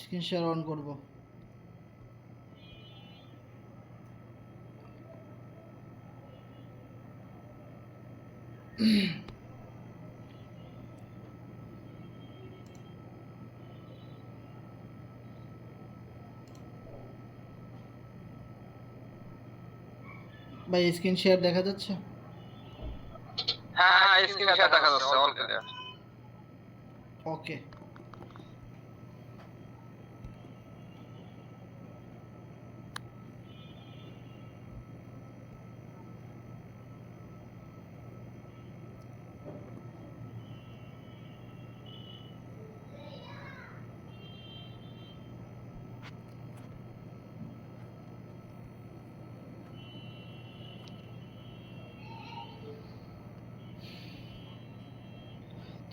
Screen share on করব। ভাই screen share দেখা যাচ্ছে? হ্যাঁ, স্ক্রিন শেয়ার দেখা যাচ্ছে, অল ক্লিয়ার। ওকে।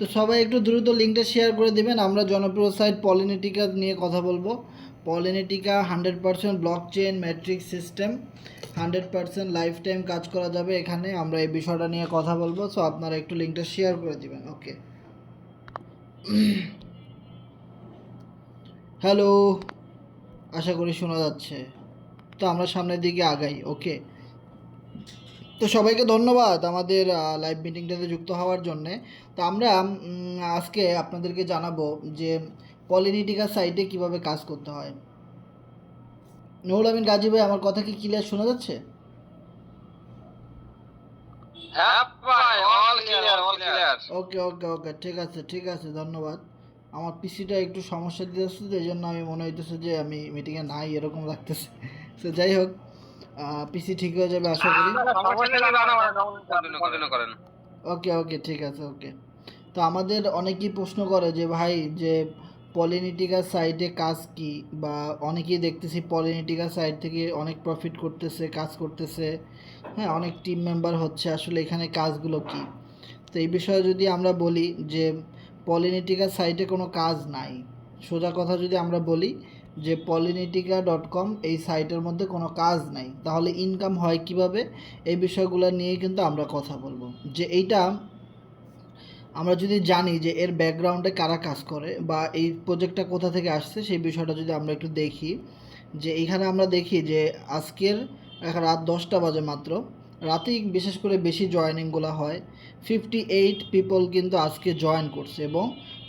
তো সবাই একটু দ্রুত লিঙ্কটা শেয়ার করে দিবেন। আমরা জনপ্রিয় সাইট পলিনেটিকা নিয়ে কথা বলবো। পলিনেটিকা 100% block chain matrix system, 100% life time কাজ করা যাবে এখানে। আমরা এই বিষয়টা নিয়ে কথা বলবো, সো আপনারা একটু লিঙ্কটা শেয়ার করে দিবেন। ওকে। হ্যালো, আশা করি শোনা যাচ্ছে। তো আমরা সামনের দিকে আগাই। ওকে, তো সবাইকে ধন্যবাদ আমাদের লাইভ মিটিংটাতে যুক্ত হওয়ার জন্যে। তো আমরা আজকে আপনাদেরকে জানাবো যে পলিনেটিকা সাইটে কিভাবে কাজ করতে হয়। নুরুল আমিন গাজী ভাই, আমার কথা কি ক্লিয়ার শোনা যাচ্ছে? হ্যাঁ ভাই, অল ক্লিয়ার, অল ক্লিয়ার। ওকে ওকে ওকে, ঠিক আছে ঠিক আছে, ধন্যবাদ। আমার পিসিটা একটু সমস্যা দিতেছে, তো এই জন্য আমি মনে হইতেছে যে আমি মিটিংয়ে নাই এরকম লাগতেছে। তো যাই হোক, পিসি ঠিক হয়ে যাবে আশা করি। কন্টিনিউ করেন। ওকে ওকে, ঠিক আছে। ওকে, তো আমাদের অনেকেই প্রশ্ন করে যে ভাই, যে পলিনেটিকা সাইটে কাজ কি, বা অনেকেই দেখতেছি পলিনেটিকা সাইট থেকে অনেক প্রফিট করতেছে, কাজ করতেছে, হ্যাঁ, অনেক টিম মেম্বার হচ্ছে, আসলে এখানে কাজগুলো কি। তো এই বিষয়ে যদি আমরা বলি যে পলিনেটিকা সাইটে কোনো কাজ নাই, সোজা কথা যদি আমরা বলি যে পলিনেটিকা.com এই সাইটের মধ্যে কোনো কাজ নাই, তাহলে ইনকাম হয় কিভাবে, এই বিষয়গুলো নিয়ে কিন্তু আমরা কথা বলবো। যে এইটা আমরা যদি জানি যে এর ব্যাকগ্রাউন্ডে কারা কাজ করে বা এই প্রজেক্টটা কোথা থেকে আসছে, সেই বিষয়টা যদি আমরা একটু দেখি, যে এইখানে আমরা দেখি যে আজকের এখন রাত 10টা বাজে মাত্র, রাতেই বিশেষ করে বেশি জয়েনিংগুলো হয়। 58 পিপল কিন্তু আজকে জয়েন করছে, এবং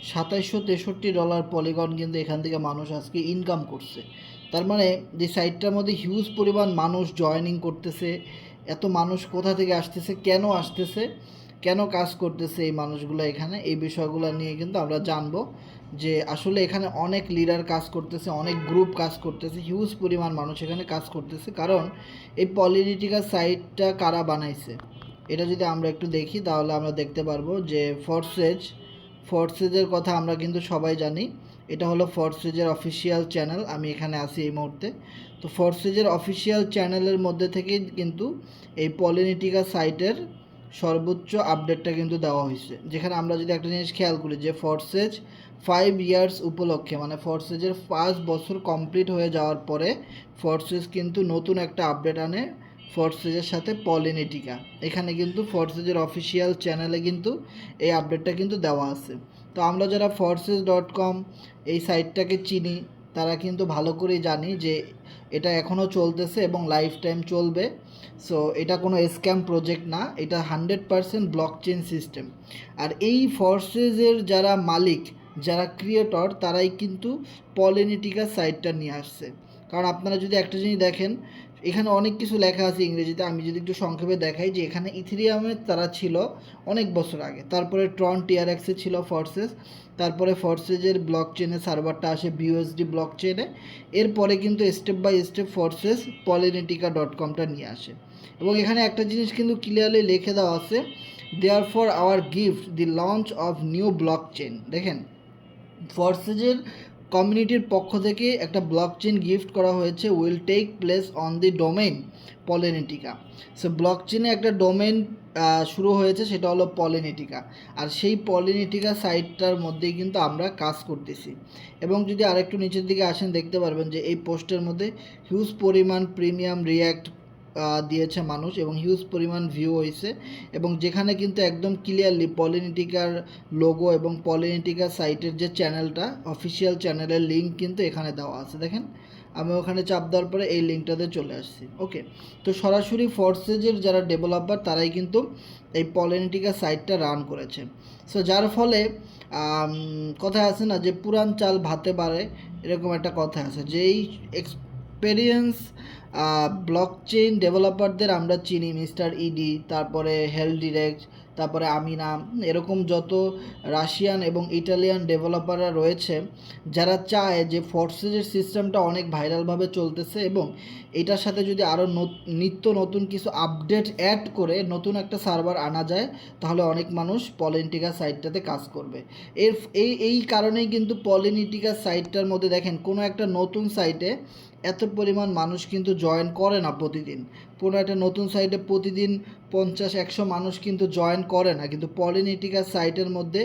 $2763 পলিগন কিন্তু এখান থেকে মানুষ আজকে ইনকাম করছে। তার মানে যে সাইটটার মধ্যে হিউজ পরিমাণ মানুষ জয়েনিং করতেছে। এত মানুষ কোথা থেকে আসতেছে, কেন আসতেছে, কেন কাজ করতেছে এই মানুষগুলো এখানে, এই বিষয়গুলো নিয়ে কিন্তু আমরা জানবো। যে আসলে এখানে অনেক লিডার কাজ করতেছে, অনেক গ্রুপ কাজ করতেছে, হিউজ পরিমাণ মানুষ এখানে কাজ করতেছে। কারণ এই পলিনেটিকা সাইটটা কারা বানাইছে, এটা যদি আমরা একটু দেখি তাহলে আমরা দেখতে পারবো যে ফোর্সেজের কথা আমরা কিন্তু সবাই জানি। এটা হলো ফোর্সেজের অফিসিয়াল চ্যানেল, আমি এখানে আছি এই মুহূর্তে। তো ফোর্সেজের অফিসিয়াল চ্যানেলের মধ্যে থেকেই কিন্তু এই পলিনেটিকা সাইটের সর্বোচ্চ আপডেটটা কিন্তু দেওয়া হয়েছে। যেখানে আমরা যদি একটা জিনিস খেয়াল করি যে ফোর্সেজ 5 ইয়ার্স উপলক্ষে, মানে ফোর্সেজের 5 বছর কমপ্লিট হয়ে যাওয়ার পরে ফোর্সেজ কিন্তু নতুন একটা আপডেট আনে ফোর্সেজের সাথে পলিনেটিকা। এখানে কিন্তু ফোর্সেজের অফিসিয়াল চ্যানেলে কিন্তু এই আপডেটটা কিন্তু দেওয়া আছে। তো আমরা যারা forces.com এই সাইটটাকে চিনি, তারা কিন্তু ভালো করেই জানি যে এটা এখনও চলতেছে এবং লাইফ টাইম চলবে। সো এটা কোনো স্ক্যাম প্রজেক্ট না, এটা 100% ব্লক চেইন সিস্টেম। আর এই ফোর্সেসের যারা মালিক, যারা ক্রিয়েটর, তারাই কিন্তু পলিনেটিকা সাইটটা নিয়ে আসছে। কারণ আপনারা যদি একটা জিনিস দেখেন, এখানে অনেক কিছু লেখা আছে ইংরেজিতে, আমি যদি একটু সংক্ষেপে দেখাই যে এখানে ইথেরিয়ামের তারা ছিল অনেক বছর আগে, তারপরে ট্রন টিআরএক্সে ছিল ফোর্সেস, তারপরে ফোর্সেজের ব্লক চেনে সার্ভারটা আসে বিউএসডি ব্লক চেনে, এরপরে কিন্তু স্টেপ বাই স্টেপ ফোর্সেস পলিনেটিকা.comটা নিয়ে আসে। এবং এখানে একটা জিনিস কিন্তু ক্লিয়ারলি লিখে দেওয়া আছে, there for our gift the launch of new blockchain. দেখেন, ফোর্সেজের কমিউনিটির পক্ষ থেকে একটা ব্লক চেন গিফট করা হয়েছে, will take place on the domain পলিনেটিকা। সো ব্লক চেনে একটা ডোমেইন শুরু হয়েছে, সেটা হলো পলিনেটিকা। আর সেই পলিনেটিকা সাইটটার মধ্যেই কিন্তু আমরা কাজ করতেছি। এবং যদি আরেকটু নিচের দিকে আসেন, দেখতে পারবেন যে এই পোস্টের মধ্যে হিউজ পরিমাণ প্রিমিয়াম রিয়্যাক্ট দিয়েছে মানুষ এবং হিউজ পরিমাণ ভিউ হয়েছে, এবং যেখানে কিন্তু একদম ক্লিয়ারলি পলিনিটিকার লোগো এবং পলিনিটিকা সাইটের যে চ্যানেলটা, অফিসিয়াল চ্যানেলের লিঙ্ক কিন্তু এখানে দেওয়া আছে। দেখেন আমি ওখানে চাপ দেওয়ার পরে এই লিঙ্কটাতে চলে আসছি। ওকে, তো সরাসরি ফোর্সেজের যারা ডেভেলপার তারাই কিন্তু এই পলিনিটিকা সাইটটা রান করেছে। সো যার ফলে কথা আছে না যে পুরান চাল ভাতে বাড়ে, এরকম একটা কথা আছে, যে এই এক্সপেরিয়েন্স ব্লকচেইন ডেভেলপারদের আমরা চিনি, মিস্টার ইডি, তারপরে হেল ডিরেক্ট, তারপরে আমিনা, এরকম যত রাশিয়ান এবং ইটালিয়ান ডেভেলপাররা রয়েছে যারা চায় যে ফোর্সেজের সিস্টেমটা অনেক ভাইরালভাবে চলতেছে এবং এটার সাথে যদি আরও নিত্য নতুন কিছু আপডেট অ্যাড করে নতুন একটা সার্ভার আনা যায় তাহলে অনেক মানুষ পলিনিটিকা সাইটটাতে কাজ করবে। এই কারণেই কিন্তু পলিনিটিকা সাইটটার মধ্যে দেখেন কোনো একটা নতুন সাইটে এত পরিমাণ মানুষ কিন্তু জয়েন করে না প্রতিদিন। কোনো একটা নতুন সাইটে প্রতিদিন 50-100 মানুষ কিন্তু জয়েন করে না, কিন্তু পলিনিটিকা সাইটের মধ্যে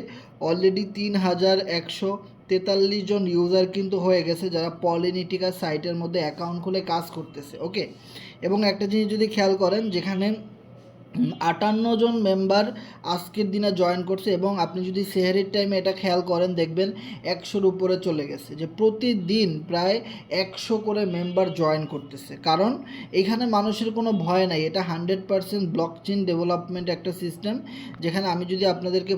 অলরেডি 3143 জন ইউজার কিন্তু হয়ে গেছে যারা পলিনিটিকা সাইটের মধ্যে অ্যাকাউন্ট খুলে কাজ করতেছে। ওকে, এবং একটা জিনিস যদি খেয়াল করেন, যেখানে 58 জন মেম্বার আজকের দিনে জয়েন করছে, এবং আপনি যদি সেহরির টাইমে এটা খেয়াল করেন দেখবেন 100-র উপরে চলে গেছে, যে প্রতিদিন প্রায় 100 করে মেম্বার জয়েন করতেছে। কারণ এখানে মানুষের কোনো ভয় নাই, এটা 100% ব্লকচেইন ডেভেলপমেন্ট একটা সিস্টেম, যেখানে আমি যদি আপনাদেরকে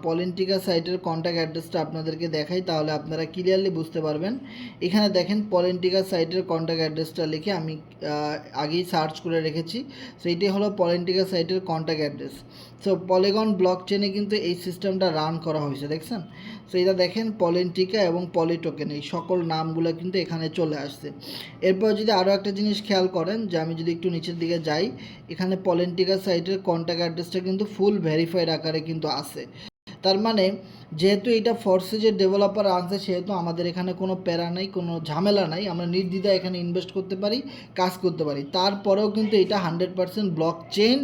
পলিনিটিকা সাইটের কন্ট্যাক্ট অ্যাড্রেসটা আপনাদেরকে দেখাই তাহলে আপনারা ক্লিয়ারলি বুঝতে পারবেন। এখানে দেখেন পলিনিটিকা সাইটের কন্ট্যাক্ট অ্যাড্রেসটা লিখে আমি আগেই সার্চ করে রেখেছি, সো এইটাই হলো পলিনিটিকা সাইটের কন্ট্যাক্ট অ্যাড্রেস। সো পলিগন ব্লকচেনে কিন্তু এই সিস্টেমটা রান করা হয়েছে, দেখছেন। সো এটা দেখেন পলিনিটিকা এবং পলিটোকেন এই সকল নামগুলো কিন্তু এখানে চলে আসছে। এরপর যদি আরও একটা জিনিস খেয়াল করেন, যে আমি যদি একটু নিচের দিকে যাই, এখানে পলিনিটিকা সাইটের কন্ট্যাক্ট অ্যাড্রেসটা কিন্তু ফুল ভেরিফাইড আকারে কিন্তু আছে। তার মানে যেহেতু এটা ফোর্সেজের ডেভেলপার আনছে সেহেতু আমাদের এখানে কোনো প্যারা নাই, কোনো ঝামেলা নাই, আমরা নির্দ্বিধায় এখানে ইনভেস্ট করতে পারি, কাজ করতে পারি। তারপরেও কিন্তু এটা 100% ব্লকচেইন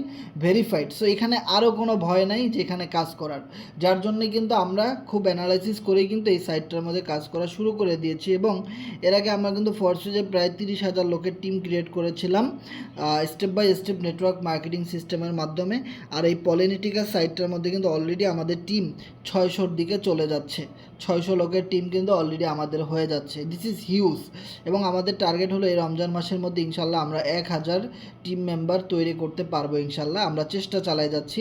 ভেরিফাইড। সো এখানে আরও কোনো ভয় নাই যে এখানে কাজ করার, যার জন্যে কিন্তু আমরা খুব অ্যানালাইসিস করেই কিন্তু এই সাইটটার মধ্যে কাজ করা শুরু করে দিয়েছি। এবং এর আগে আমরা কিন্তু ফোর্সেজে প্রায় 30,000 লোকের টিম ক্রিয়েট করেছিলাম step by step network marketing সিস্টেমের মাধ্যমে। আর এই পলিনিটিকা সাইটটার মধ্যে কিন্তু অলরেডি আমাদের টিম 600-র দিকে চলে যাচ্ছে, 600 লোকের টিম কিন্তু অলরেডি আমাদের হয়ে যাচ্ছে। দিস ইজ হিউজ, এবং আমাদের টার্গেট হলো এই রমজান মাসের মধ্যে ইনশাল্লাহ আমরা 1000 টিম মেম্বার তৈরি করতে পারবো ইনশাল্লাহ, আমরা চেষ্টা চালাই যাচ্ছি।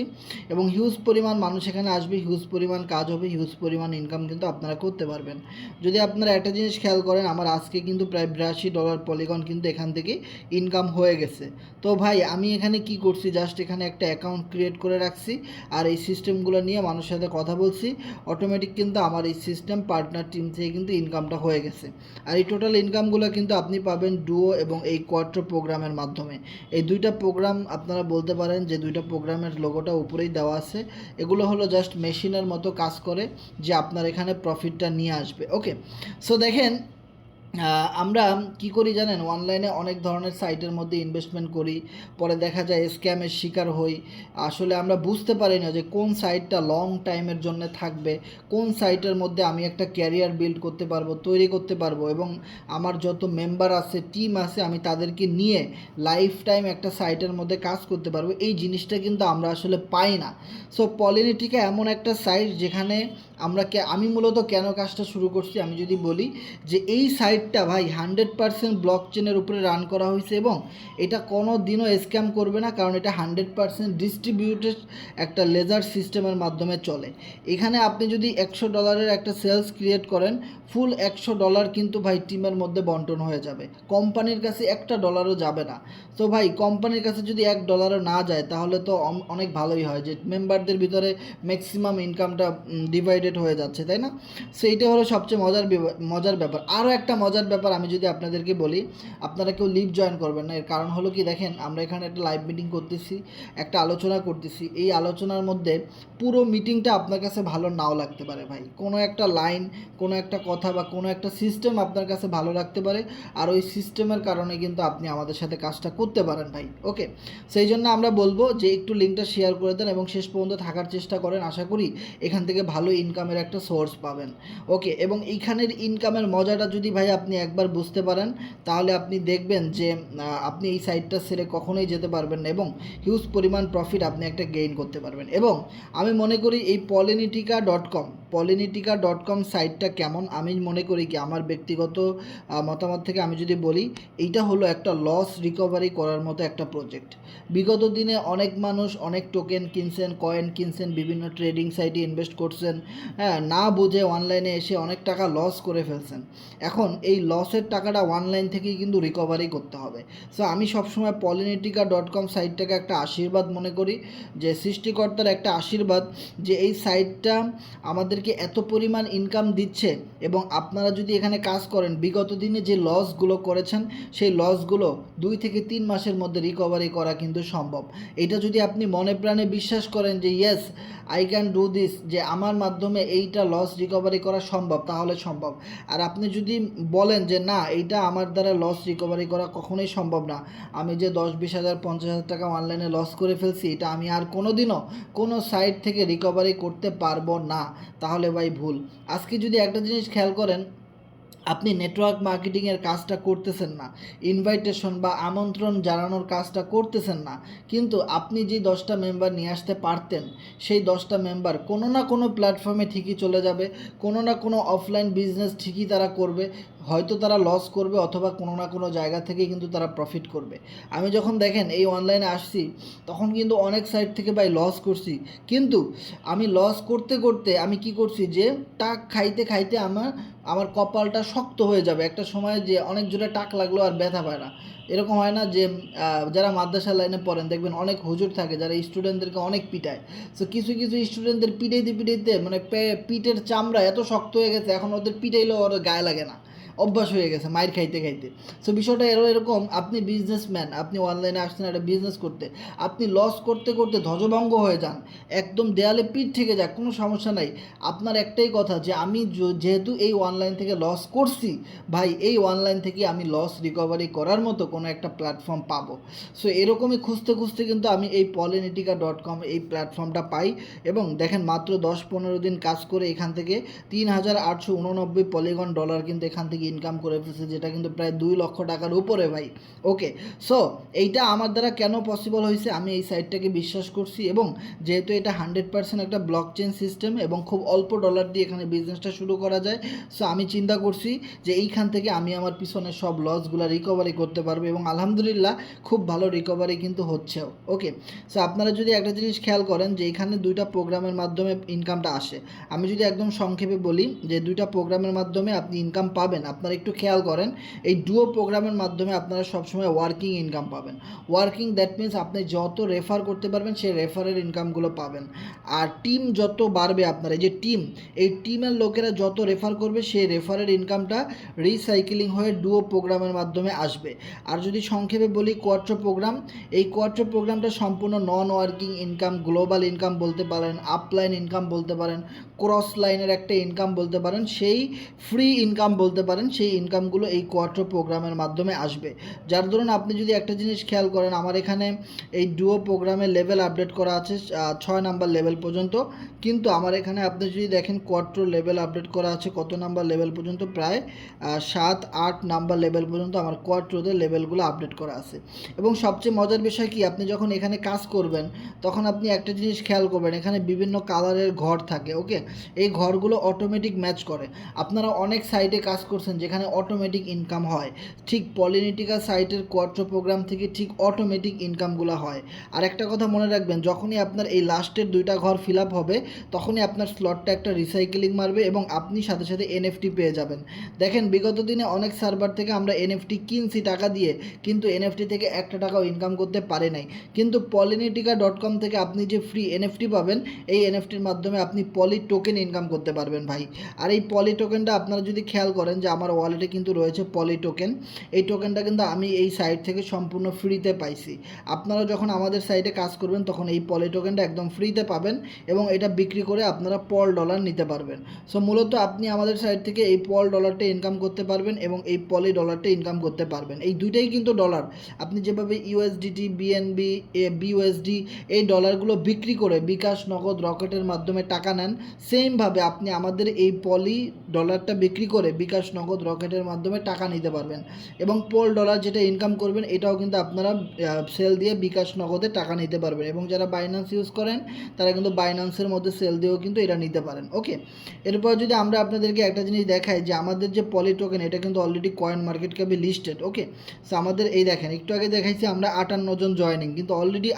এবং হিউজ পরিমাণ মানুষ এখানে আসবে, হিউজ পরিমাণ কাজ হবে, হিউজ পরিমাণ ইনকাম কিন্তু আপনারা করতে পারবেন। যদি আপনারা একটা জিনিস খেয়াল করেন, আমার আজকে কিন্তু প্রায় $82 পলিগন কিন্তু এখান থেকে ইনকাম হয়ে গেছে। তো ভাই আমি এখানে কি করছি, জাস্ট এখানে একটা অ্যাকাউন্ট ক্রিয়েট করে রাখছি আর এই সিস্টেমগুলো নিয়ে মানুষের সাথে কথা বলছি, অটোমেটিক কিন্তু আমার এই সিস্টেম পার্টনার টিম থেকে কিন্তু ইনকামটা হয়ে গেছে। আর এই টোটাল ইনকামগুলো কিন্তু আপনি পাবেন ডুও এবং এই কোয়াট্রো প্রোগ্রামের মাধ্যমে। এই দুইটা প্রোগ্রাম আপনারা বলতে পারেন যে দুইটা প্রোগ্রামের লোগোটা উপরেই দেওয়া আছে, এগুলো হলো জাস্ট মেশিনের মতো কাজ করে যে আপনার এখানে প্রফিটটা নিয়ে আসবে। ওকে, সো দেখেন আমরা কি করি জানেন, অনলাইনে অনেক ধরনের সাইটের মধ্যে ইনভেস্টমেন্ট করি, পরে দেখা যায় স্ক্যামের শিকার হই। আসলে আমরা বুঝতে পারি না যে কোন সাইটটা লং টাইমের জন্য থাকবে, কোন সাইটের মধ্যে আমি একটা ক্যারিয়ার বিল্ড করতে পারবো, তৈরি করতে পারবো, এবং আমার যত মেম্বার আছে, টিম আছে, আমি তাদেরকে নিয়ে লাইফ টাইম একটা সাইটের মধ্যে কাজ করতে পারবো। এই জিনিসটা কিন্তু আমরা আসলে পাই না। সো পলিনিটিকা এমন একটা সাইট যেখানে আমি মূলত কেন কাজটা শুরু করছি আমি যদি বলি, যে এই সাইটটা ভাই 100% ব্লকচেনের উপরে রান করা হয়েছে এবং এটা কোনো দিনও স্ক্যাম করবে না, কারণ এটা 100% ডিস্ট্রিবিউটেড একটা লেজার সিস্টেমের মাধ্যমে চলে। এখানে আপনি যদি $100 একটা সেলস ক্রিয়েট করেন, ফুল $100 কিন্তু ভাই টিমের মধ্যে বন্টন হয়ে যাবে, কোম্পানির কাছে $1 যাবে না। তো ভাই কোম্পানির কাছে যদি $1 না যায় তাহলে তো অনেক ভালোই হয়, যে মেম্বারদের ভিতরে ম্যাক্সিমাম ইনকামটা ডিভাইডেড হয়ে যাচ্ছে, তাই না? সো এইটা হলো সবচেয়ে মজার ব্যাপার। আরও একটা মজার ব্যাপার আমি যদি আপনাদেরকে বলি, আপনারা কেউ লিভ জয়েন করবেন না। এর কারণ হলো কি, দেখেন আমরা এখানে একটা লাইভ মিটিং করতেছি, একটা আলোচনা করতেছি, এই আলোচনার মধ্যে পুরো মিটিংটা আপনার কাছে ভালো নাও লাগতে পারে ভাই, কোনো একটা লাইন, কোনো একটা কথা বা কোনো একটা সিস্টেম আপনার কাছে ভালো লাগতে পারে, আর ওই সিস্টেমের কারণে কিন্তু আপনি আমাদের সাথে কাজটা করতে পারেন ভাই। ওকে, সেই জন্য আমরা বলবো যে একটু লিঙ্কটা শেয়ার করে দেন এবং শেষ পর্যন্ত থাকার চেষ্টা করেন, আশা করি এখান থেকে ভালো ইনকাম ইনকামের একটা সোর্স পাবেন। ওকে, এবং এইখানের ইনকামের মজাটা যদি ভাই আপনি একবার বুঝতে পারেন, তাহলে আপনি দেখবেন যে আপনি এই সাইটটা ছেড়ে কখনোই যেতে পারবেন না এবং হিউজ পরিমাণ প্রফিট আপনি একটা গেইন করতে পারবেন। এবং আমি মনে করি এই পলিনিটিকা.com সাইটটা কেমন, আমি মনে করি কি আমার ব্যক্তিগত মতামত থেকে আমি যদি বলি, এইটা হলো একটা লস রিকভারি করার মতো একটা প্রজেক্ট। বিগত দিনে অনেক মানুষ অনেক টোকেন কিনছেন, কয়েন কিনছেন, বিভিন্ন ট্রেডিং সাইটে ইনভেস্ট করছেন, হ্যাঁ, না বুঝে অনলাইনে এসে অনেক টাকা লস করে ফেলছেন। এখন এই লসের টাকাটা অনলাইন থেকেই কিন্তু রিকভারি করতে হবে। সো আমি সবসময় পলিনিটিকা.com সাইটটাকে একটা আশীর্বাদ মনে করি, যে সৃষ্টিকর্তার একটা আশীর্বাদ যে এই সাইটটা আমাদেরকে এত পরিমাণ ইনকাম দিচ্ছে। এবং আপনারা যদি এখানে কাজ করেন, বিগত দিনে যে লসগুলো করেছেন সেই লসগুলো 2 থেকে 3 মাসের মধ্যে রিকভারি করা কিন্তু সম্ভব। এটা যদি আপনি মনে প্রাণে বিশ্বাস করেন যে yes I can do this, যে আমার মাধ্যমে এইটা লস রিকভারি করা সম্ভব, তাহলে সম্ভব। আর আপনি যদি বলেন যে না, এইটা আমার দ্বারা লস রিকভারি করা কখনোই সম্ভব না, আমি যে 10-20 হাজার 50 হাজার টাকা অনলাইনে লস করে ফেলছি, এটা আমি আর কোনো দিনও কোনো সাইট থেকে রিকভারি করতে পারবো না, তাহলে ভাই ভুল। আজকে যদি একটা জিনিস খেয়াল করেন, আপনি নেটওয়ার্ক মার্কেটিংয়ের কাজটা করতেছেন না, ইনভাইটেশন বা আমন্ত্রণ জানানোর কাজটা করতেছেন না, কিন্তু আপনি যে 10টা মেম্বার নিয়ে আসতে পারতেন, সেই 10টা মেম্বার কোনো না কোনো প্ল্যাটফর্মে ঠিকই চলে যাবে, কোনো না কোনো অফলাইন বিজনেস ঠিকই তারা করবে, হয়তো তারা লস করবে অথবা কোনো না কোনো জায়গা থেকে কিন্তু তারা প্রফিট করবে। আমি যখন দেখেন এই অনলাইনে আসছি, তখন কিন্তু অনেক সাইট থেকে ভাই লস করছি, কিন্তু আমি লস করতে করতে আমি কি করছি, যে টাক খাইতে খাইতে আমার কপালটা শক্ত হয়ে যাবে একটা সময়, যে অনেক জোরে টাক লাগলো আর ব্যথা পায় না। এরকম হয় না যে যারা মাদ্রাসা লাইনে পড়েন, দেখবেন অনেক হুজুর থাকে যারা স্টুডেন্টদেরকে অনেক পিটায়। সো কিছু কিছু স্টুডেন্টদের পিটাইতে মানে পিঠের চামড়া এত শক্ত হয়ে গেছে, এখন ওদের পিটাইলেও ওর গায়ে লাগে না, অভ্যাস হয়ে গেছে মাইর খাইতে খাইতে। সো বিষয়টা এরকম, আপনি বিজনেসম্যান, আপনি অনলাইনে আসছেন একটা বিজনেস করতে, আপনি লস করতে করতে ধ্বজভঙ্গ হয়ে যান, একদম দেয়ালে পিঠ থেকে যাক, কোনো সমস্যা নাই। আপনার একটাই কথা যে আমি যেহেতু এই অনলাইন থেকে লস করছি, ভাই এই অনলাইন থেকে আমি লস রিকভারি করার মতো কোনো একটা প্ল্যাটফর্ম পাবো। সো এরকমই খুঁজতে খুঁজতে কিন্তু আমি এই পলিনিটিকা.com এই প্ল্যাটফর্মটা পাই। এবং দেখেন মাত্র 10-15 দিন কাজ করে এখান থেকে $3,889 পলিগন ডলার কিন্তু এখান থেকে ইনকাম করে ফেলছে, যেটা কিন্তু প্রায় 2 লক্ষ টাকার উপরে ভাই। ওকে, সো এইটা আমার দ্বারা কেন পসিবল হয়েছে, আমি এই সাইটটাকে বিশ্বাস করছি, এবং যেহেতু এটা 100% একটা ব্লক চেইন সিস্টেম এবং খুব অল্প ডলার দিয়ে এখানে বিজনেসটা শুরু করা যায়। সো আমি চিন্তা করছি যে এইখান থেকে আমি আমার পিছনে সব লসগুলো রিকভারি করতে পারবো, এবং আলহামদুলিল্লাহ খুব ভালো রিকভারি কিন্তু হচ্ছেও। ওকে, সো আপনারা যদি একটা জিনিস খেয়াল করেন যে এখানে 2টা প্রোগ্রামের মাধ্যমে ইনকামটা আসে। আমি যদি একদম সংক্ষেপে বলি যে 2টা প্রোগ্রামের মাধ্যমে আপনি ইনকাম পাবেন, আপনারা একটু খেয়াল করেন, এই ডুও প্রোগ্রামের মাধ্যমে আপনারা সবসময় ওয়ার্কিং ইনকাম পাবেন। ওয়ার্কিং দ্যাট মিনস আপনি যত রেফার করতে পারবেন সেই রেফারের ইনকামগুলো পাবেন। আর টিম যত বাড়বে, আপনার এই যে টিম, এই টিমের লোকেরা যত রেফার করবে সেই রেফারের ইনকামটা রিসাইকেলিং হয়ে ডুও প্রোগ্রামের মাধ্যমে আসবে। আর যদি সংক্ষেপে বলি কোয়াট্রো প্রোগ্রাম, এই কোয়াট্রো প্রোগ্রামটা সম্পূর্ণ নন ওয়ার্কিং ইনকাম, গ্লোবাল ইনকাম বলতে পারেন, আপলাইন ইনকাম বলতে পারেন, ক্রস লাইনের একটা ইনকাম বলতে পারেন, সেই ফ্রি ইনকাম বলতে পারেন, সেই ইনকামগুলো এই কোয়াট্রো প্রোগ্রামের মাধ্যমে আসবে। যার ধরুন আপনি যদি একটা জিনিস খেয়াল করেন, আমার এখানে এই ডুও প্রোগ্রামের লেভেল আপডেট করা আছে 6 নাম্বার লেভেল পর্যন্ত, কিন্তু আমার এখানে আপনি যদি দেখেন কোয়াট্রো লেভেল আপডেট করা আছে কত নাম্বার লেভেল পর্যন্ত, প্রায় 7-8 নাম্বার লেভেল পর্যন্ত আমার কোয়াট্রোতে লেভেলগুলো আপডেট করা আছে। এবং সবচেয়ে মজার বিষয় কি, আপনি যখন এখানে কাজ করবেন তখন আপনি একটা জিনিস খেয়াল করবেন, এখানে বিভিন্ন কালারের ঘর থাকে। ওকে, এই ঘরগুলো অটোমেটিক ম্যাচ করে। আপনারা অনেক সাইটে কাজ করছেন যেখানে অটোমেটিক ইনকাম হয়, ঠিক পলিনিটিকা সাইটের কোয়াট্রো প্রোগ্রাম থেকে ঠিক অটোমেটিক ইনকামগুলো হয়। আর একটা কথা মনে রাখবেন, যখনই আপনার এই লাস্টের 2টা ঘর ফিল আপ হবে, তখনই আপনার স্লটটা একটা রিসাইকেলিং মারবে এবং আপনি সাথে সাথে এনএফটি পেয়ে যাবেন। দেখেন বিগত দিনে অনেক সার্ভার থেকে আমরা এনএফটি কিনছি টাকা দিয়ে, কিন্তু এনএফটি থেকে একটা টাকাও ইনকাম করতে পারে নাই। কিন্তু পলিনিটিকা.com থেকে আপনি যে ফ্রি এনএফটি পাবেন, এই এনএফটির মাধ্যমে আপনি পলি টোকেন ইনকাম করতে পারবেন ভাই। আর এই পলি টোকেনটা আপনারা যদি খেয়াল করেন যে আমার ওয়ালেটে কিন্তু রয়েছে পলি টোকেন। এই টোকেনটা কিন্তু আমি এই সাইট থেকে সম্পূর্ণ ফ্রিতে পাইছি। আপনারা যখন আমাদের সাইটে কাজ করবেন তখন এই পলি টোকেনটা একদম ফ্রিতে পাবেন এবং এটা বিক্রি করে আপনারা পল ডলার নিতে পারবেন। সো মূলত আপনি আমাদের সাইট থেকে এই পল ডলারটা ইনকাম করতে পারবেন এবং এই পলি ডলারটা ইনকাম করতে পারবেন। এই দুইটাই কিন্তু ডলার। আপনি যেভাবে ইউএসডিটি, বিএনবি, বিইউএসডি এই ডলারগুলো বিক্রি করে বিকাশ, নগদ, রকেটের মাধ্যমে টাকা নেন, সেমভাবে আপনি আমাদের এই পলি ডলারটা বিক্রি করে বিকাশ, নগদ, রকেটের মাধ্যমে টাকা নিতে পারবেন এবং পোল ডলার যেটা ইনকাম করবেন এটাও কিন্তু আপনারা সেল দিয়ে বিকাশ, নগদে টাকা নিতে পারবেন এবং যারা বাইন্যান্স ইউজ করেন তারা কিন্তু বাইন্যান্সের মধ্যে সেল দিয়েও কিন্তু এটা নিতে পারেন। ওকে, এরপর যদি আমরা আপনাদেরকে একটা জিনিস দেখাই যে আমাদের যে পলি টোকেন এটা কিন্তু অলরেডি কয়েন মার্কেট ক্যাপে লিস্টেড। ওকে, সো আমাদের এই দেখেন একটু আগে দেখাইছি আমরা 58 জন জয়েনিং, কিন্তু অলরেডি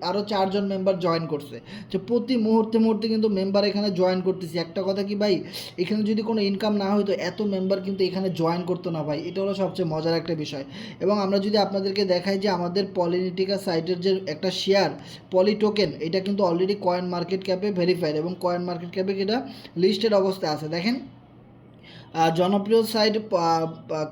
আরও 4 জন মেম্বার জয়েন করছে। যে প্রতি মুহূর্তে কিন্তু মেম্বার এখানে জয়েন করতেছি। একটা কথা কি ভাই, এখানে যদি কোনো ইনকাম না হতো এত মেম্বার কিন্তু এখানে জয়েন করতো না ভাই, এটা হলো সবচেয়ে মজার একটা বিষয়। এবং আমরা যদি আপনাদেরকে দেখাই যে আমাদের পলিনিটিকা সাইটের যে একটা শেয়ার পলি টোকেন এটা কিন্তু অলরেডি কয়েন মার্কেট ক্যাপে ভেরিফাইড এবং কয়েন মার্কেট ক্যাপে এটা লিস্টেড অবস্থায় আছে। দেখেন জনপ্রিয় সাইট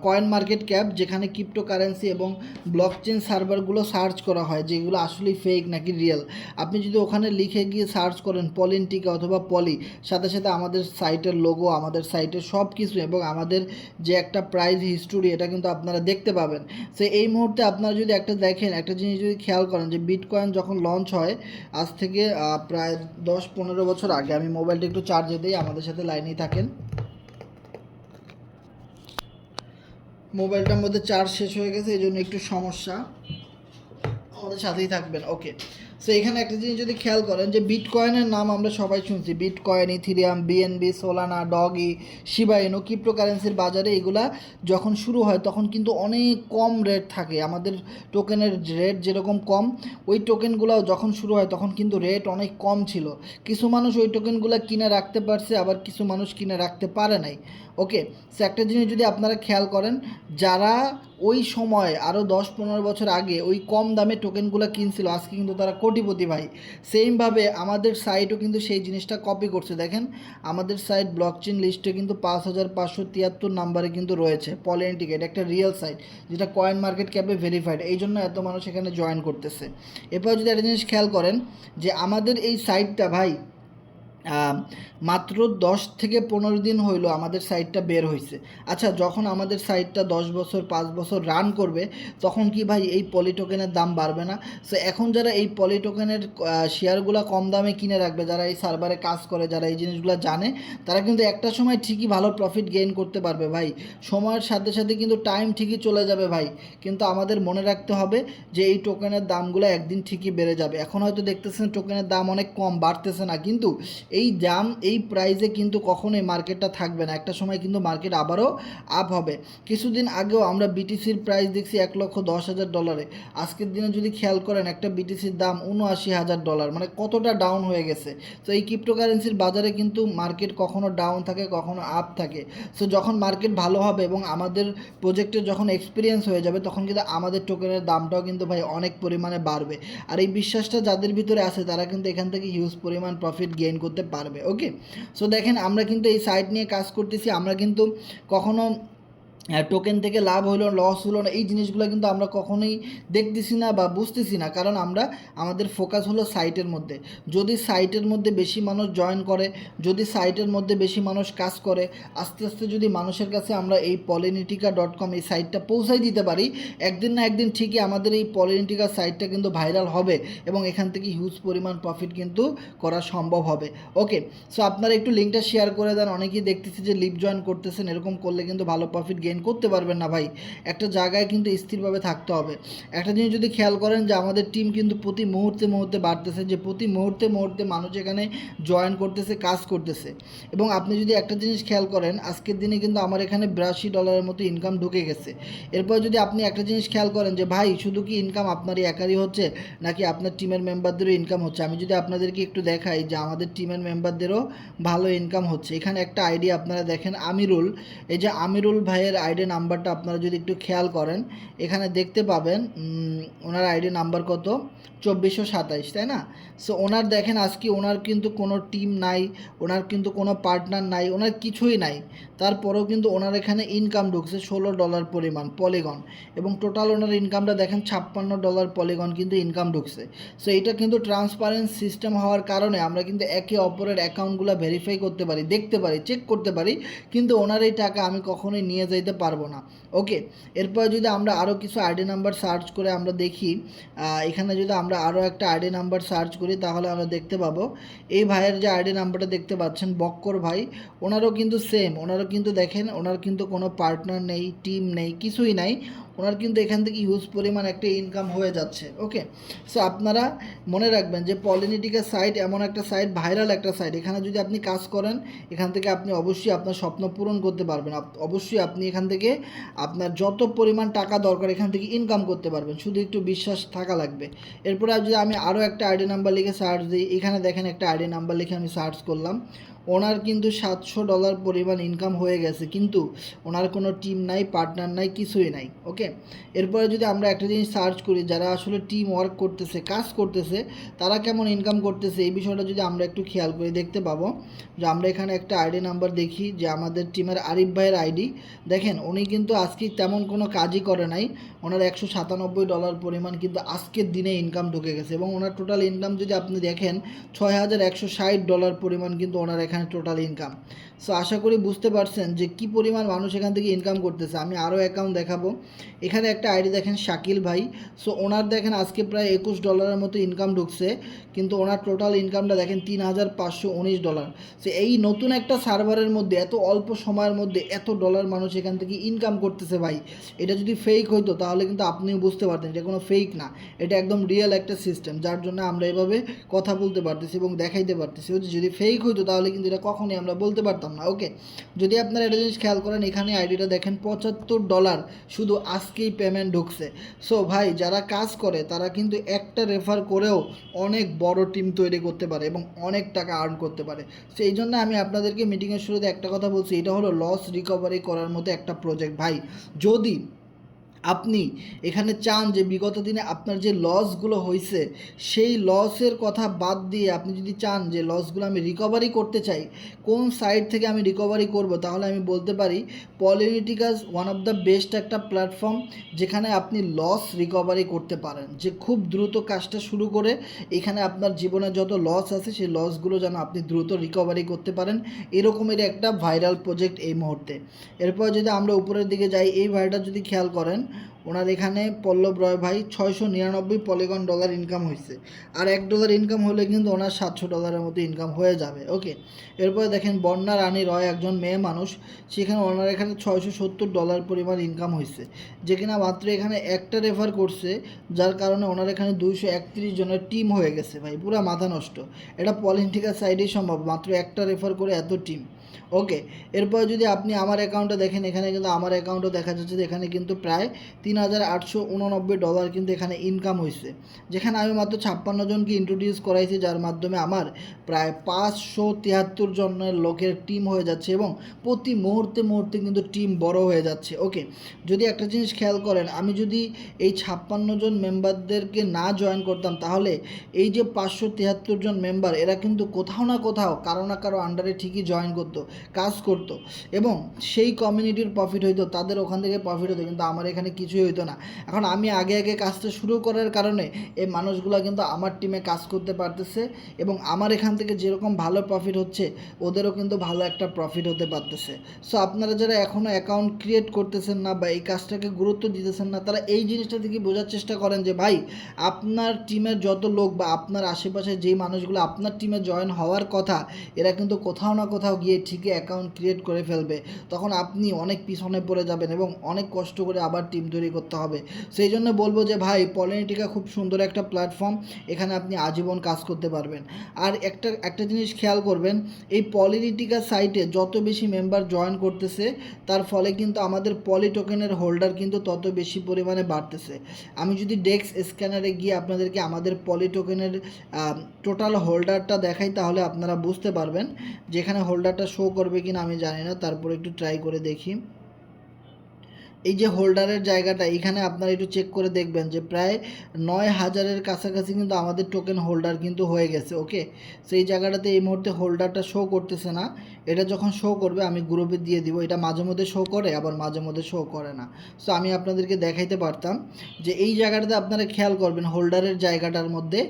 কয়েন মার্কেট ক্যাপ, যেখানে ক্রিপ্টোকারেন্সি এবং ব্লকচেন সার্ভারগুলো সার্চ করা হয় যেগুলো আসলে ফেক নাকি রিয়েল। আপনি যদি ওখানে লিখে গিয়ে সার্চ করেন পলিনটিকা অথবা পলি, সাথে সাথে আমাদের সাইটের লোগো, আমাদের সাইটের সব কিছু এবং আমাদের যে একটা প্রাইস হিস্টোরি এটা কিন্তু আপনারা দেখতে পাবেন। সো এই মুহূর্তে আপনারা যদি একটা দেখেন, একটা জিনিস যদি খেয়াল করেন যে বিটকয়েন যখন লঞ্চ হয় আজ থেকে প্রায় 10-15 বছর আগে, আমি মোবাইলটা একটু চার্জে দিই, আমাদের সাথে লাইনেই থাকেন। মোবাইলটার মধ্যে চার্জ শেষ হয়ে গেছে, এই জন্য একটু সমস্যা, আমাদের সাথেই থাকবেন। ওকে, সো এখানে একটা জিনিস যদি খেয়াল করেন যে বিটকয়েনের নাম আমরা সবাই শুনছি, Bitcoin, Ethereum, BNB, Solana, Doge, Shiba Inu, ক্রিপ্টোকারেন্সির বাজারে এগুলা যখন শুরু হয় তখন কিন্তু অনেক কম রেট থাকে। আমাদের টোকেনের রেট যেরকম কম, ওই টোকেনগুলো যখন শুরু হয় তখন কিন্তু রেট অনেক কম ছিল। কিছু মানুষ ওই টোকেনগুলো কিনে রাখতে পারছে, আবার কিছু মানুষ কিনে রাখতে পারে নাই। ওকে, সো একটা জিনিস যদি আপনারা খেয়াল করেন, যারা ওই সময় আরও 10-15 বছর আগে ওই কম দামে টোকেনগুলো কিনছিল আজকে কিন্তু তারা কোটিপতি ভাই। সেমভাবে আমাদের সাইটও কিন্তু সেই জিনিসটা কপি করছে। দেখেন আমাদের সাইট ব্লকচেন লিস্টে কিন্তু 5573 নাম্বারে কিন্তু রয়েছে পলিনিটিকা। এটা একটা রিয়েল সাইট যেটা কয়েন মার্কেট ক্যাপে ভেরিফাইড, এই জন্য এত মানুষ এখানে জয়েন করতেছে। এরপর যদি একটা জিনিস খেয়াল করেন যে আমাদের এই সাইটটা ভাই মাত্র 10 থেকে 15 দিন হইলো আমাদের সাইটটা বের হয়েছে। আচ্ছা, যখন আমাদের সাইটটা 10 বছর 5 বছর রান করবে তখন কি ভাই এই পলি টোকেনের দাম বাড়বে না? সো এখন যারা এই পলি টোকেনের শেয়ারগুলো কম দামে কিনে রাখবে, যারা এই সার্ভারে কাজ করে, যারা এই জিনিসগুলো জানে, তারা কিন্তু একটা সময় ঠিকই ভালো প্রফিট গেইন করতে পারবে ভাই। সময়ের সাথে সাথে কিন্তু টাইম ঠিকই চলে যাবে ভাই, কিন্তু আমাদের মনে রাখতে হবে যে এই টোকেনের দামগুলো একদিন ঠিকই বেড়ে যাবে। এখন হয়তো দেখতেছেন টোকেনের দাম অনেক কম, বাড়তেছে না, কিন্তু এই দাম এই প্রাইসে কিন্তু কখনোই মার্কেটটা থাকবে না। একটা সময় কিন্তু মার্কেট আবারও আপ হবে। কিছুদিন আগেও আমরা বিটিসির প্রাইস দেখছি $1,10,000। আজকের দিনে যদি খেয়াল করেন একটা বিটিসির দাম $79,000, মানে কতটা ডাউন হয়ে গেছে। তো এই ক্রিপ্টোকারেন্সির বাজারে কিন্তু মার্কেট কখনো ডাউন থাকে, কখনো আপ থাকে। সো যখন মার্কেট ভালো হবে এবং আমাদের প্রজেক্টের যখন এক্সপিরিয়েন্স হয়ে যাবে তখন কিন্তু আমাদের টোকেনের দামটাও কিন্তু ভাই অনেক পরিমাণে বাড়বে। আর এই বিশ্বাসটা যাদের ভিতরে আছে তারা কিন্তু এখান থেকে হিউজ পরিমাণ প্রফিট গেইন করতে পারবে। ওকে, সো দেখেন আমরা কিন্তু এই সাইট নিয়ে কাজ করতেছি, আমরা কিন্তু কখনো টোকেন থেকে লাভ হলো লস হলো না এই জিনিসগুলো কিন্তু আমরা কখনোই দেখতেছি না বা বুঝতেছি না, কারণ আমাদের ফোকাস হলো সাইটের মধ্যে। যদি সাইটের মধ্যে বেশি মানুষ জয়েন করে, যদি সাইটের মধ্যে বেশি মানুষ কাজ করে, আস্তে আস্তে যদি মানুষের কাছে আমরা এই পলিনিটিকা.com এই সাইটটা পৌঁছাই দিতে পারি, একদিন না একদিন ঠিকই আমাদের এই পলিনিটিকা সাইটটা কিন্তু ভাইরাল হবে এবং এখান থেকে হিউজ পরিমাণ প্রফিট কিন্তু করা সম্ভব হবে। ওকে, সো আপনারা একটু লিঙ্কটা শেয়ার করে দেন। অনেকেই দেখতেছি যে লিভ জয়েন করতেছেন, এরকম করলে কিন্তু ভালো প্রফিট গেইন করতে পারবেন না ভাই। একটা জায়গায় কিন্তু স্থিরভাবে থাকতে হবে। একটা জিনিস যদি খেয়াল করেন যে আমাদের টিম কিন্তু প্রতি মুহূর্তে বাড়তেছে, যে প্রতি মুহূর্তে মানুষ এখানে জয়েন করতেছে, কাজ করতেছে। এবং আপনি যদি একটা জিনিস খেয়াল করেন আজকের দিনে কিন্তু আমার এখানে $82 মতো ইনকাম ঢুকে গেছে। এরপর যদি আপনি একটা জিনিস খেয়াল করেন যে ভাই শুধু কি ইনকাম আপনারই একারই হচ্ছে নাকি আপনার টিমের মেম্বারদেরও ইনকাম হচ্ছে, আমি যদি আপনাদেরকে একটু দেখাই যে আমাদের টিমের মেম্বারদেরও ভালো ইনকাম হচ্ছে। এখানে একটা আইডি আপনারা দেখেন আমিরুল, এই যে আমিরুল ভাইয়ের আইডি নাম্বারটা আপনারা যদি একটু খেয়াল করেন, এখানে দেখতে পাবেন ওনার আইডি নাম্বার কত 2427, তাই না? সো ওনার দেখেন আজকে ওনার কিন্তু কোনো টিম নাই, ওনার কিন্তু কোনো পার্টনার নাই, ওনার কিছুই নাই, তারপরেও কিন্তু ওনার এখানে ইনকাম ঢুকছে $16 পরিমাণ পলিগন, এবং টোটাল ওনার ইনকামটা দেখেন $56 পলিগন কিন্তু ইনকাম ঢুকছে। সো এটা কিন্তু ট্রান্সপারেন্ট সিস্টেম হওয়ার কারণে আমরা কিন্তু একে অপরের অ্যাকাউন্টগুলো ভেরিফাই করতে পারি, দেখতে পারি, চেক করতে পারি, কিন্তু ওনার এই টাকা আমি কখনোই নিয়ে যাইতে পারবো না। ওকে, এরপর যদি আমরা আরও কিছু আইডি নাম্বার সার্চ করে আমরা দেখি, এখানে যদি আমরা আরও একটা আইডি নাম্বার সার্চ করি তাহলে আমরা দেখতে পাবো এই ভাইয়ের যে আইডি নাম্বারটা দেখতে পাচ্ছেন বক্কর ভাই, ওনারও কিন্তু সেম, ওনারও কিন্তু দেখেন ওনার কিন্তু কোনো পার্টনার নেই, টিম নেই, কিছুই নাই, ওনার কিন্তু এখান থেকে হিউজ পরিমাণ একটা ইনকাম হয়ে যাচ্ছে। ওকে, সো আপনারা মনে রাখবেন যে পলিনিটিকা সাইট এমন একটা সাইট, ভাইরাল একটা সাইট, এখানে যদি আপনি কাজ করেন এখান থেকে আপনি অবশ্যই আপনার স্বপ্ন পূরণ করতে পারবেন, অবশ্যই আপনি এখান থেকে আপনার যত পরিমাণ টাকা দরকার এখান থেকে ইনকাম করতে পারবেন, শুধু একটু বিশ্বাস থাকা লাগবে। এরপরে যদি আমি আরও একটা আইডি নাম্বার লিখে সার্চ দিই, এখানে দেখেন একটা আইডি নাম্বার লিখে আমি সার্চ করলাম, ওনার কিন্তু $700 পরিমাণ ইনকাম হয়ে গেছে, কিন্তু ওনার কোনো টিম নাই, পার্টনার নাই, কিছুই নাই। ওকে, এরপরে যদি আমরা একটা জিনিস সার্চ করি, যারা আসলে টিম ওয়ার্ক করতেছে, কাজ করতেছে, তারা কেমন ইনকাম করতেছে, এই বিষয়টা যদি আমরা একটু খেয়াল করি দেখতে পাবো যে আমরা এখানে একটা আইডি নাম্বার দেখি, যে আমাদের টিমের আরিফ ভাইয়ের আইডি, দেখেন উনি কিন্তু আজকে তেমন কোনো কাজই করে নাই, ওনার $197 পরিমাণ কিন্তু আজকের দিনে ইনকাম ঢুকে গেছে, এবং ওনার টোটাল ইনকাম যদি আপনি দেখেন $6160 পরিমাণ কিন্তু ওনার এখানে টোটাল ইনকাম। সো আশা করি বুঝতে পারছেন যে কি পরিমাণ মানুষ এখান থেকে ইনকাম করতেছে। আমি আরও অ্যাকাউন্ট দেখাবো, এখানে একটা আইডি দেখেন শাকিল ভাই, সো ওনার দেখেন আজকে প্রায় $21 মতো ইনকাম ঢুকছে, কিন্তু ওনার টোটাল ইনকামটা দেখেন $3519। সো এই নতুন একটা সার্ভারের মধ্যে এত অল্প সময়ের মধ্যে এত ডলার মানুষ এখান থেকে ইনকাম করতেছে ভাই, এটা যদি ফেক হইতো তাহলে কিন্তু আপনিও বুঝতে পারতেন এটা কোনো ফেক না, এটা একদম রিয়েল একটা সিস্টেম, যার জন্য আমরা এভাবে কথা বলতে পারতেছি এবং দেখাইতে পারতেছি। যদি ফেক হইতো তাহলে কিন্তু এটা কখনোই আমরা বলতে পারতাম না। ওকে, যদি আপনারা একটা জিনিস খেয়াল করেন, এখানে আইডিটা দেখেন $75 শুধু আজকেই পেমেন্ট ঢুকছে। সো ভাই যারা কাজ করে তারা কিন্তু একটা রেফার করেও অনেক বড় টিম তৈরি করতে পারে এবং অনেক টাকা আর্ন করতে পারে। সো এই জন্য আমি আপনাদেরকে মিটিংয়ের শুরুতে একটা কথা বলছি, এটা হলো লস রিকভারি করার মতো একটা প্রজেক্ট ভাই। যদি আপনি এখানে চান যে বিগত দিনে আপনার যে লসগুলো হয়েছে সেই লসের কথা বাদ দিয়ে আপনি যদি চান যে লসগুলো আমি রিকভারি করতে চাই, কোন সাইড থেকে আমি রিকভারি করব, তাহলে আমি বলতে পারি পলিনিটিকাস ওয়ান অফ দ্য বেস্ট একটা প্ল্যাটফর্ম, যেখানে আপনি লস রিকভারি করতে পারেন, যে খুব দ্রুত কাজটা শুরু করে এখানে আপনার জীবনে যত লস আছে সেই লসগুলো যেন আপনি দ্রুত রিকভারি করতে পারেন, এরকমের একটা ভাইরাল প্রজেক্ট এই মুহূর্তে। এরপর যদি আমরা উপরের দিকে যাই, এই ভাইটা যদি খেয়াল করেন, ওনার এখানে পল্লব রয় ভাই 699 পলিগন ডলার ইনকাম হয়েছে, আর $1 ইনকাম হলে কিন্তু ওনার $700 মতো ইনকাম হয়ে যাবে। ওকে, এরপরে দেখেন বন্যা রানী রয় একজন মেয়ে মানুষ, সেখানে ওনার এখানে $670 পরিমাণ ইনকাম হয়েছে, যে কিনা মাত্র এখানে একটা রেফার করছে, যার কারণে ওনার এখানে 231 জনের টিম হয়ে গেছে ভাই, পুরা মাথা নষ্ট। এটা পলিটিক্যাল সাইডেই সম্ভব, মাত্র একটা রেফার করে এত টিম। ওকে, এরপর যদি আপনি আমার অ্যাকাউন্টে দেখেন, এখানে কিন্তু আমার অ্যাকাউন্টও দেখা যাচ্ছে যে এখানে কিন্তু প্রায় $3889 কিন্তু এখানে ইনকাম হয়েছে, যেখানে আমি মাত্র 56 জনকে ইন্ট্রোডিউস করাইছি, যার মাধ্যমে আমার প্রায় 573 জনের লোকের টিম হয়ে যাচ্ছে, এবং প্রতি মুহূর্তে মুহূর্তে কিন্তু টিম বড় হয়ে যাচ্ছে। ওকে, যদি একটা জিনিস খেয়াল করেন, আমি যদি এই 56 জন মেম্বারদেরকে না জয়েন করতাম, তাহলে এই যে 573 জন মেম্বার, এরা কিন্তু কোথাও না কোথাও কারো না কারো আন্ডারে ঠিকই জয়েন করতো, কাজ করতো, এবং সেই কমিউনিটির প্রফিট হইতো, তাদের ওখান থেকে প্রফিট হতো, কিন্তু আমার এখানে কিছুই হইতো না। এখন আমি আগে আগে কাজটা শুরু করার কারণে এই মানুষগুলো কিন্তু আমার টিমে কাজ করতে পারতেছে, এবং আমার এখান থেকে যেরকম ভালো প্রফিট হচ্ছে ওদেরও কিন্তু ভালো একটা প্রফিট হতে পারতেছে। সো আপনারা যারা এখনও অ্যাকাউন্ট ক্রিয়েট করতেছেন না বা এই কাজটাকে গুরুত্ব দিতেছেন না, তারা এই জিনিসটা থেকে বোঝার চেষ্টা করেন যে ভাই আপনার টিমের যত লোক বা আপনার আশেপাশে যেই মানুষগুলো আপনার টিমে জয়েন হওয়ার কথা, এরা কিন্তু কোথাও না কোথাও গিয়ে ঠিকই অ্যাকাউন্ট ক্রিয়েট করে ফেলবে, তখন আপনি অনেক পিছনে পড়ে যাবেন এবং অনেক কষ্ট করে আবার টিম তৈরি করতে হবে। সেই জন্য বলবো যে ভাই পলিনিটিকা খুব সুন্দর একটা প্ল্যাটফর্ম, এখানে আপনি আজীবন কাজ করতে পারবেন। আর একটা জিনিস খেয়াল করবেন, এই পলিনিটিকা সাইটে যত বেশি মেম্বার জয়েন করতেছে, তার ফলে কিন্তু আমাদের পলি টোকেনের হোল্ডার কিন্তু তত বেশি পরিমাণে বাড়তেছে। আমি যদি ডেক্স স্ক্যানারে গিয়ে আপনাদেরকে আমাদের পলি টোকেনের টোটাল হোল্ডারটা দেখাই, তাহলে আপনারা বুঝতে পারবেন, যেখানে হোল্ডারটা শো করবে কিনা আমি জানি না, তারপর একটু ট্রাই করে দেখি। এই যে হোল্ডারের জায়গাটা এখানে আপনারা একটু চেক করে দেখবেন যে প্রায় 9,000-এর কাছাকাছি কিন্তু আমাদের টোকেন হোল্ডার কিন্তু হয়ে গেছে। ওকে, সেই জায়গাটাতে এই মুহূর্তে হোল্ডারটা শো করতেছে না। এটা যখন শো করবে আমি গ্রুপে দিয়ে দিব। এটা মাঝে মধ্যে শো করে, আবার মাঝে মধ্যে শো করে না। সো আমি আপনাদেরকে দেখাইতে পারতাম যে এই জায়গাটাতে আপনারা খেয়াল করবেন হোল্ডারের জায়গাটার মধ্যে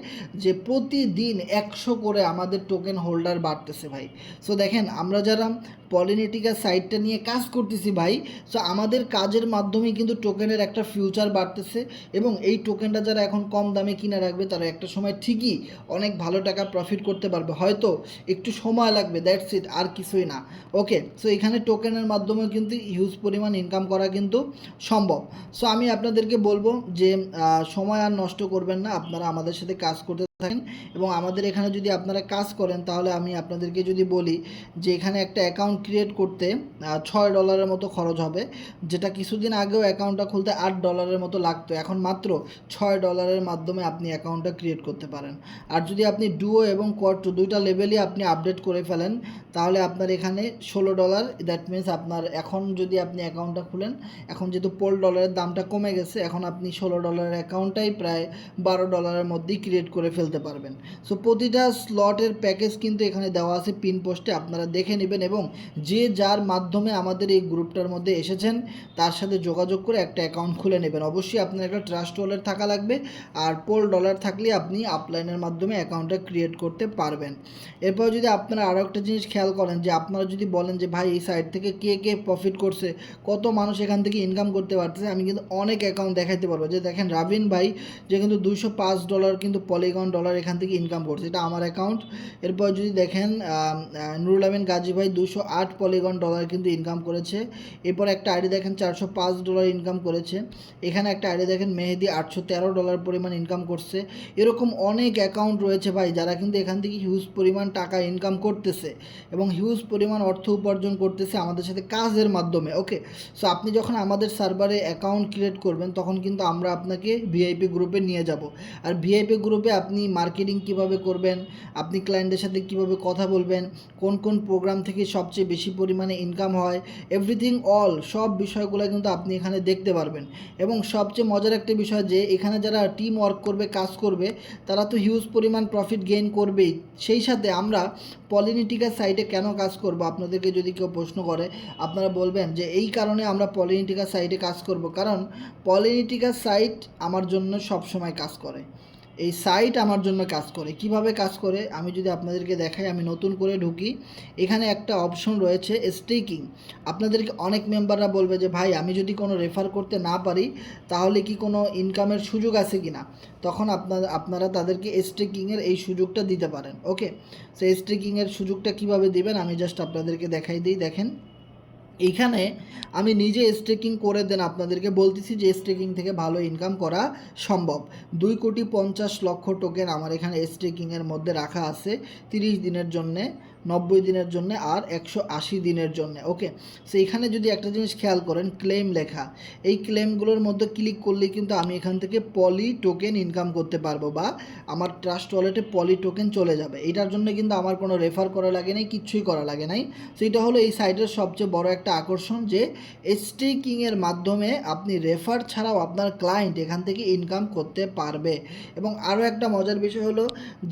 যে প্রতিদিন 100 করে আমাদের টোকেন হোল্ডার বাড়তেছে ভাই। সো দেখেন আমরা যারা পলিনেটিকা সাইটটা নিয়ে কাজ করতেছি ভাই, সো আমাদের কাজের মাধ্যমে কিন্তু টোকেনের একটা ফিউচার বাড়তেছে, এবং এই টোকেনটা যারা এখন কম দামে কিনে রাখবে তারা একটা সময় ঠিকই অনেক ভালো টাকা প্রফিট করতে পারবে। হয়তো একটু সময় লাগবে, দ্যাটস ইট, আর কিছুই না। ওকে, সো এখানে টোকেনের মাধ্যমে কিন্তু হিউজ পরিমাণ ইনকাম করা কিন্তু সম্ভব। সো আমি আপনাদেরকে বলবো যে সময় আর নষ্ট করবেন না, আপনারা আমাদের সাথে কাজ করতে থাকেন। এবং আমাদের এখানে যদি আপনারা কাজ করেন তাহলে আমি আপনাদেরকে যদি বলি যে এখানে একটা অ্যাকাউন্ট ক্রিয়েট করতে $6 মতো খরচ হবে, যেটা কিছুদিন আগেও অ্যাকাউন্টটা খুলতে $8 মতো লাগতো, এখন মাত্র $6 মাধ্যমে আপনি অ্যাকাউন্টটা ক্রিয়েট করতে পারেন। আর যদি আপনি ডুও এবং কোয়াট্রো দুইটা লেভেলই আপনি আপডেট করে ফেলেন তাহলে আপনার এখানে $16, দ্যাট মিনস আপনার এখন যদি আপনি অ্যাকাউন্টটা খুলেন, এখন যেহেতু $12 দামটা কমে গেছে, এখন আপনি $16 অ্যাকাউন্টটাই প্রায় $12 মধ্যেই ক্রিয়েট করে ফেলতে পারবেন। সো প্রতিটা স্লটের প্যাকেজ কিন্তু এখানে দেওয়া আছে পিন পোস্টে, আপনারা দেখে নেবেন এবং যে যার মাধ্যমে আমাদের এই গ্রুপটার মধ্যে এসেছেন তার সাথে যোগাযোগ করে একটা অ্যাকাউন্ট খুলে নেবেন। অবশ্যই আপনার একটা ট্রাস্ট ওয়ালেট থাকা লাগবে, আর $12 থাকলে আপনি আপলাইনের মাধ্যমে অ্যাকাউন্টটা ক্রিয়েট করতে পারবেন। এরপর যদি আপনারা আরও একটা জিনিস খেয়াল করেন যে আপনারা যদি বলেন যে ভাই এই সাইট থেকে কে কে প্রফিট করছে, কত মানুষ এখান থেকে ইনকাম করতে পারতেছে, আমি কিন্তু অনেক অ্যাকাউন্ট দেখাইতে পারবো। যে দেখেন রাবিন ভাই যে কিন্তু $205 কিন্তু পলিগন ডলার এখান থেকে ইনকাম করছে, এটা আমার অ্যাকাউন্ট। এরপর যদি দেখেন নুরুল আমিন গাজী ভাই 208 পলিগন ডলার কিন্তু ইনকাম করেছে। এরপর একটা আইডি দেখেন $405 ইনকাম করেছে। এখানে একটা আইডি দেখেন মেহেদি $813 পরিমাণ ইনকাম করছে। এরকম অনেক অ্যাকাউন্ট রয়েছে ভাই যারা কিন্তু এখান থেকে হিউজ পরিমাণ টাকা ইনকাম করতেছে এবং হিউজ পরিমাণ অর্থ উপার্জন করতেছে আমাদের সাথে কাজের মাধ্যমে। ওকে, সো আপনি যখন আমাদের সার্ভারে অ্যাকাউন্ট ক্রিয়েট করবেন তখন কিন্তু আমরা আপনাকে ভিআইপি গ্রুপে নিয়ে যাব। আর ভিআইপি গ্রুপে আপনি মার্কেটিং কিভাবে করবেন, আপনি ক্লায়েন্টের সাথে কিভাবে কথা বলবেন, কোন কোন প্রোগ্রাম থেকে সবচেয়ে বেশি পরিমাণে ইনকাম হয়, এভরিথিং অল সব বিষয়গুলো কিন্তু আপনি এখানে দেখতে পারবেন। এবং সবচেয়ে মজার একটা বিষয় যে এখানে যারা টিম ওয়ার্ক করবে, কাজ করবে, তারা তো হিউজ পরিমাণ প্রফিট গেইন করবেই। সেই সাথে আমরা পলিনেটিকা সাইটে কেন কাজ করব, আপনাদেরকে যদি কেউ প্রশ্ন করে আপনারা বলবেন যে এই কারণে আমরা পলিনেটিকা সাইটে কাজ করব, কারণ পলিনেটিকা সাইট আমার জন্য সবসময় কাজ করে। এই সাইট আমার জন্য কাজ করে। কিভাবে কাজ করে আমি যদি আপনাদেরকে দেখাই, আমি নতুন করে ঢুকি, এখানে একটা অপশন রয়েছে স্টেকিং। আপনাদেরকে অনেক মেম্বাররা বলবে যে ভাই আমি যদি কোনো রেফার করতে না পারি তাহলে কি কোনো ইনকামের সুযোগ আছে কি না, তখন আপনারা তাদেরকে স্টেকিংয়ের এই সুযোগটা দিতে পারেন। ওকে, সো স্টেকিংয়ের সুযোগটা কিভাবে দিবেন আমি জাস্ট আপনাদেরকে দেখাই দিই। দেখেন এইখানে আমি নিজে স্টেকিং করে দেন আপনাদেরকে বলতেছি যে স্টেকিং থেকে ভালো ইনকাম করা সম্ভব। 2,50,00,000 টোকেন আমার এখানে স্টেকিংয়ের মধ্যে রাখা আছে 30 দিনের জন্যে, 90 দিনের জন্য আর 180 দিনের জন্য। ওকে, সো এখানে যদি একটা জিনিস খেয়াল করেন ক্লেম লেখা, এই ক্লেমগুলোর মধ্যে ক্লিক করলেই কিন্তু আমি এখান থেকে পলি টোকেন ইনকাম করতে পারবো, বা আমার ট্রাস্ট ওয়ালেটে পলি টোকেন চলে যাবে। এটার জন্য কিন্তু আমার কোনো রেফার করা লাগে নাই, কিচ্ছুই করা লাগে নাই। সো এটা হলো এই সাইটের সবচেয়ে বড় একটা আকর্ষণ যে স্টেকিংয়ের মাধ্যমে আপনি রেফার ছাড়াও আপনার ক্লায়েন্ট এখান থেকে ইনকাম করতে পারবে। এবং আরও একটা মজার বিষয় হলো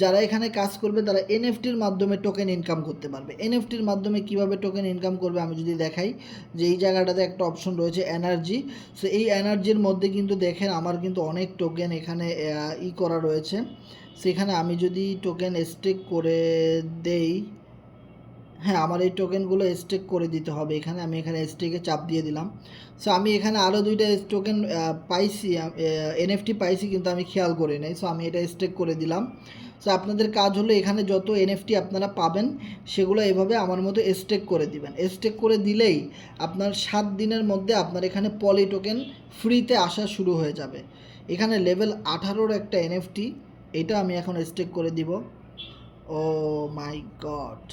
যারা এখানে কাজ করবে তারা এনএফটির মাধ্যমে টোকেন ইনকাম করতে পারবে। এনএফটির মাধ্যমে কিভাবে টোকেন ইনকাম করবে আমি যদি দেখাই, যে এই জায়গাটাতে একটা অপশন রয়েছে এনার্জি। সো এই এনার্জির মধ্যে কিন্তু দেখেন আমার কিন্তু অনেক টোকেন এখানে করা রয়েছে। সেখানে আমি যদি টোকেন স্টেক করে দেই, হ্যাঁ আমার এই টোকেনগুলো স্টেক করে দিতে হবে এখানে, আমি এখানে স্টেকে চাপ দিয়ে দিলাম। সো আমি এখানে আরও 2টা টোকেন পাইছি, এনএফটি পাইছি, কিন্তু আমি খেয়াল করি নাই। সো আমি এটা স্টেক করে দিলাম। সো আপনাদের কাজ হলো এখানে যত এনএফটি আপনারা পাবেন সেগুলো এভাবে আমার মতো স্টেক করে দিবেন। স্টেক করে দিলেই আপনার 7 দিনের মধ্যে আপনার এখানে পলি টোকেন ফ্রিতে আসা শুরু হয়ে যাবে। এখানে লেভেল 18-র একটা এনএফটি, এটা আমি এখন স্টেক করে দিব। ও মাই গড,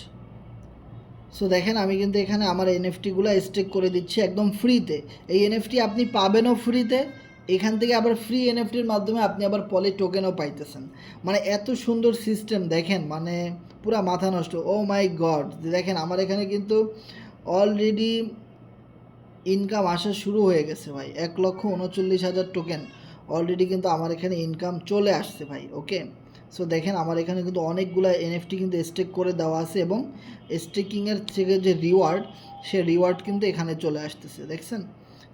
সো দেখেন আমি কিন্তু এখানে আমার এনএফটিগুলো স্টেক করে দিচ্ছি একদম ফ্রিতে। এই এনএফটি আপনি পাবেনও ফ্রিতে, এখান থেকে আবার ফ্রি এনএফটির মাধ্যমে আপনি আবার পলি টোকেনও পাইতেছেন। মানে এত সুন্দর সিস্টেম দেখেন, মানে পুরা মাথা নষ্ট। ও মাই গড, দেখেন আমার এখানে কিন্তু অলরেডি ইনকাম আসা শুরু হয়ে গেছে ভাই, 1,39,000 টোকেন অলরেডি কিন্তু আমার এখানে ইনকাম চলে আসছে ভাই। ওকে, সো দেখেন আমার এখানে কিন্তু অনেকগুলো এনএফটি কিন্তু স্টেক করে দেওয়া আছে এবং স্টেকিংয়ের থেকে যে রিওয়ার্ড, সে রিওয়ার্ড কিন্তু এখানে চলে আসতেছে, দেখছেন।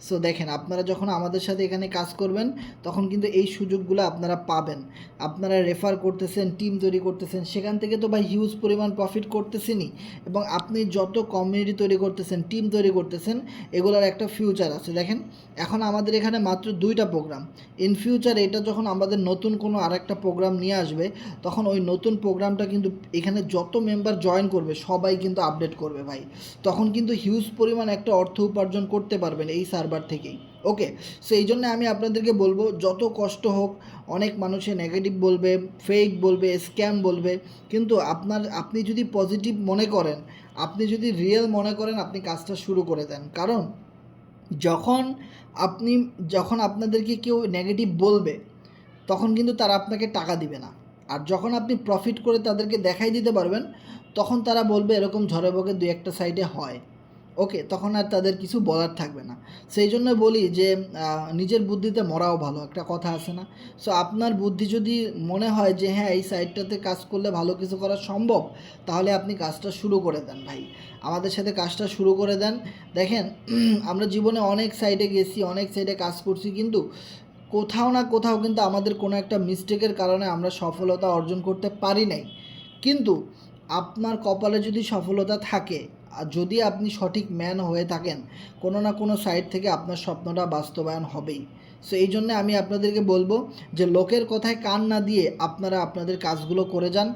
সো দেখেন আপনারা যখন আমাদের সাথে এখানে কাজ করবেন তখন কিন্তু এই সুযোগগুলো আপনারা পাবেন। আপনারা রেফার করতেছেন, টিম তৈরি করতেছেন, সেখান থেকে তো ভাই হিউজ পরিমাণ প্রফিট করতেছেনই। এবং আপনি যত কমিউনিটি তৈরি করতেছেন, টিম তৈরি করতেছেন, এগুলোর একটা ফিউচার আছে। দেখেন এখন আমাদের এখানে মাত্র 2টা প্রোগ্রাম, ইন ফিউচার এটা যখন আমাদের নতুন কোনো আরেকটা প্রোগ্রাম নিয়ে আসবে তখন ওই নতুন প্রোগ্রামটা কিন্তু এখানে যত মেম্বার জয়েন করবে সবাই কিন্তু আপডেট করবে ভাই। তখন কিন্তু হিউজ পরিমাণ একটা অর্থ উপার্জন করতে পারবেন এই সার্ভার থেকেই। ওকে, সো এই জন্য আমি আপনাদেরকে বলবো যত কষ্ট হোক, অনেক মানুষে নেগেটিভ বলবে, ফেক বলবে, স্ক্যাম বলবে, কিন্তু আপনি যদি পজিটিভ মনে করেন, আপনি যদি রিয়েল মনে করেন, আপনি কাজটা শুরু করে দেন। কারণ যখন আপনি যখন আপনাদেরকে কেউ নেগেটিভ বলবে তখন কিন্তু তারা আপনাকে টাকা দিবে না। আর যখন আপনি প্রফিট করে তাদেরকে দেখাই দিতে পারবেন তখন তারা বলবে এরকম ঝড়ে বকে দুই একটা সাইডে হয়। ওকে, তখন আর তাদের কিছু বলার থাকবে না। সেই জন্য বলি যে নিজের বুদ্ধিতে মরাও ভালো, একটা কথা আছে না। সো আপনার বুদ্ধি যদি মনে হয় যে হ্যাঁ এই সাইডটাতে কাজ করলে ভালো কিছু করা সম্ভব, তাহলে আপনি কাজটা শুরু করে দেন ভাই, আমাদের সাথে কাজটা শুরু করে দেন। দেখেন আমরা জীবনে অনেক সাইডে গেছি, অনেক সাইডে কাজ করছি, কিন্তু কোথাও না কোথাও কিন্তু আমাদের কোনো একটা মিস্টেকের কারণে আমরা সফলতা অর্জন করতে পারি নাই। কিন্তু আপনার কপালে যদি সফলতা থাকে, আর যদি আপনি সঠিক ম্যান হয়ে থাকেন, কোনো না কোনো সাইড থেকে আপনার স্বপ্নটা বাস্তবায়ন হবেই। সো এই জন্যে আমি আপনাদেরকে বলবো যে লোকের কথায় কান না দিয়ে আপনারা আপনাদের কাজগুলো করে যান।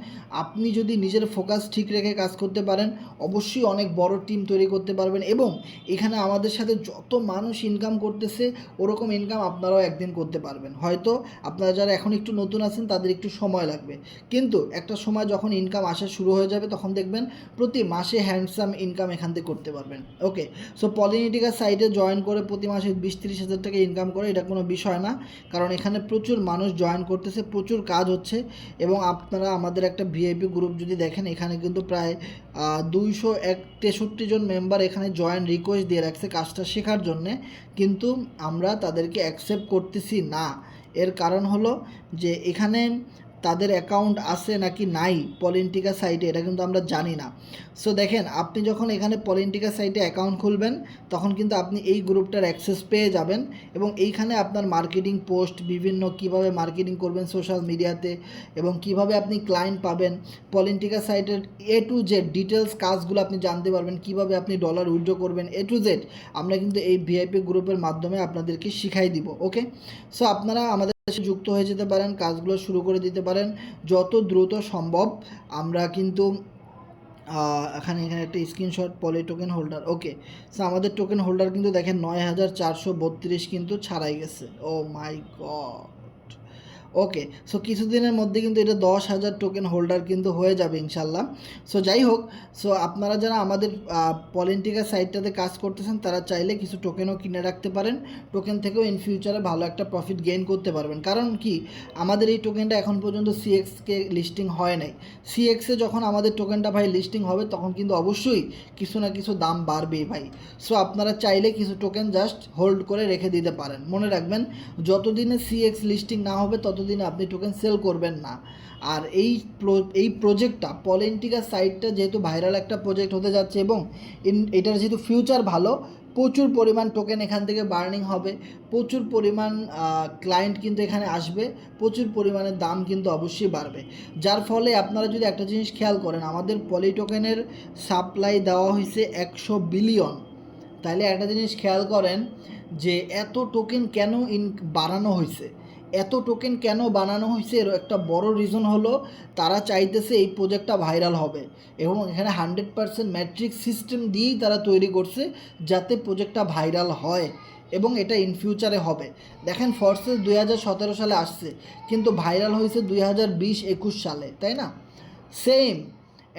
আপনি যদি নিজের ফোকাস ঠিক রেখে কাজ করতে পারেন, অবশ্যই অনেক বড় টিম তৈরি করতে পারবেন এবং এখানে আমাদের সাথে যত মানুষ ইনকাম করতেছে ওরকম ইনকাম আপনারাও একদিন করতে পারবেন। হয়তো আপনারা যারা এখন একটু নতুন আছেন তাদের একটু সময় লাগবে, কিন্তু একটা সময় যখন ইনকাম আসা শুরু হয়ে যাবে তখন দেখবেন প্রতি মাসে হ্যান্ডসাম ইনকাম এখান থেকে করতে পারবেন। ওকে, সো পলিনিটিকা সাইটে জয়েন করে প্রতি মাসে 20-30 হাজার টাকা ইনকাম করে এটা কোনো বিষয় না, কারণ এখানে প্রচুর মানুষ জয়েন করতেছে, প্রচুর কাজ হচ্ছে। এবং আপনারা আমাদের একটা ভিআইপি গ্রুপ যদি দেখেন, এখানে কিন্তু প্রায় 263 জন মেম্বার এখানে জয়েন রিকোয়েস্ট দিয়ে রাখছে কাজটা শেখার জন্যে, কিন্তু আমরা তাদেরকে অ্যাকসেপ্ট করতেছি না। এর কারণ হলো যে এখানে তাদের অ্যাকাউন্ট আছে নাকি নাই পলিন্টিকা সাইটে, এটা কিন্তু আমরা জানি না। সো দেখেন আপনি যখন এখানে পলিন্টিকা সাইটে অ্যাকাউন্ট খুলবেন তখন কিন্তু আপনি এই গ্রুপটার অ্যাক্সেস পেয়ে যাবেন এবং এইখানে আপনার মার্কেটিং পোস্ট, বিভিন্ন কিভাবে মার্কেটিং করবেন সোশ্যাল মিডিয়াতে এবং কিভাবে আপনি ক্লায়েন্ট পাবেন, পলিন্টিকা সাইটের A to Z ডিটেলস কাজগুলো আপনি জানতে পারবেন, কিভাবে আপনি ডলার উইথড্র করবেন A to Z আমরা কিন্তু এই ভিআইপি গ্রুপের মাধ্যমে আপনাদেরকে শিখাই দিব। ওকে, সো আপনারা আমাদের সাথে যুক্ত হয়ে যেতে পারেন, কাজগুলো শুরু করে দিতে পারেন যত দ্রুত সম্ভব। আমরা কিন্তু এখানে একটা স্ক্রিনশট পলি টোকেন হোল্ডার। ওকে, সো আমাদের টোকেন হোল্ডার কিন্তু দেখেন 9,432 কিন্তু ছাড়াই গেছে। ও মাই গড। ওকে, সো কিছুদিনের মধ্যে কিন্তু এটা 10,000 টোকেন হোল্ডার কিন্তু হয়ে যাবে ইনশাল্লাহ। সো যাই হোক, সো আপনারা যারা আমাদের পলিন্টিকা সাইটটাতে কাজ করতেছেন তারা চাইলে কিছু টোকেনও কিনে রাখতে পারেন, টোকেন থেকেও ইন ফিউচারে ভালো একটা প্রফিট গেইন করতে পারবেন। কারণ কি, আমাদের এই টোকেনটা এখন পর্যন্ত সিএক্সকে লিস্টিং হয় নাই। সিএক্সে যখন আমাদের টোকেনটা ভাই লিস্টিং হবে তখন কিন্তু অবশ্যই কিছু না কিছু দাম বাড়বেই ভাই। সো আপনারা চাইলে কিছু টোকেন জাস্ট হোল্ড করে রেখে দিতে পারেন। মনে রাখবেন যতদিনে সিএক্স লিস্টিং না হবে ততদিনে আপনি টোকেন সেল করবেন না। আর এই প্রজেক্টটা পলিন্টিকা সাইটটা যেহেতু ভাইরাল একটা প্রজেক্ট হতে যাচ্ছে এবং এটার যেহেতু ফিউচার ভালো, প্রচুর পরিমাণ টোকেন এখান থেকে বার্নিং হবে, প্রচুর পরিমাণ ক্লায়েন্ট কিন্তু এখানে আসবে, প্রচুর পরিমাণে দাম কিন্তু অবশ্যই বাড়বে। যার ফলে আপনারা যদি একটা জিনিস খেয়াল করেন, আমাদের পলি টোকেনের সাপ্লাই দেওয়া হয়েছে 100 বিলিয়ন। তাইলে একটা জিনিস খেয়াল করেন যে এত টোকেন কেন বানানো হয়েছে, এত টোকেন কেন বানানো হয়েছে, এর একটা বড় রিজন হলো তারা চাইতেছে এই প্রজেক্টটা ভাইরাল হবে এবং এখানে 100% ম্যাট্রিক্স সিস্টেম দিয়েই তারা তৈরি করছে যাতে প্রজেক্টটা ভাইরাল হয় এবং এটা ইন ফিউচারে হবে। দেখেন ফরসেস 2017 সালে আসছে কিন্তু ভাইরাল হয়েছে 2020-21 সালে, তাই না? সেম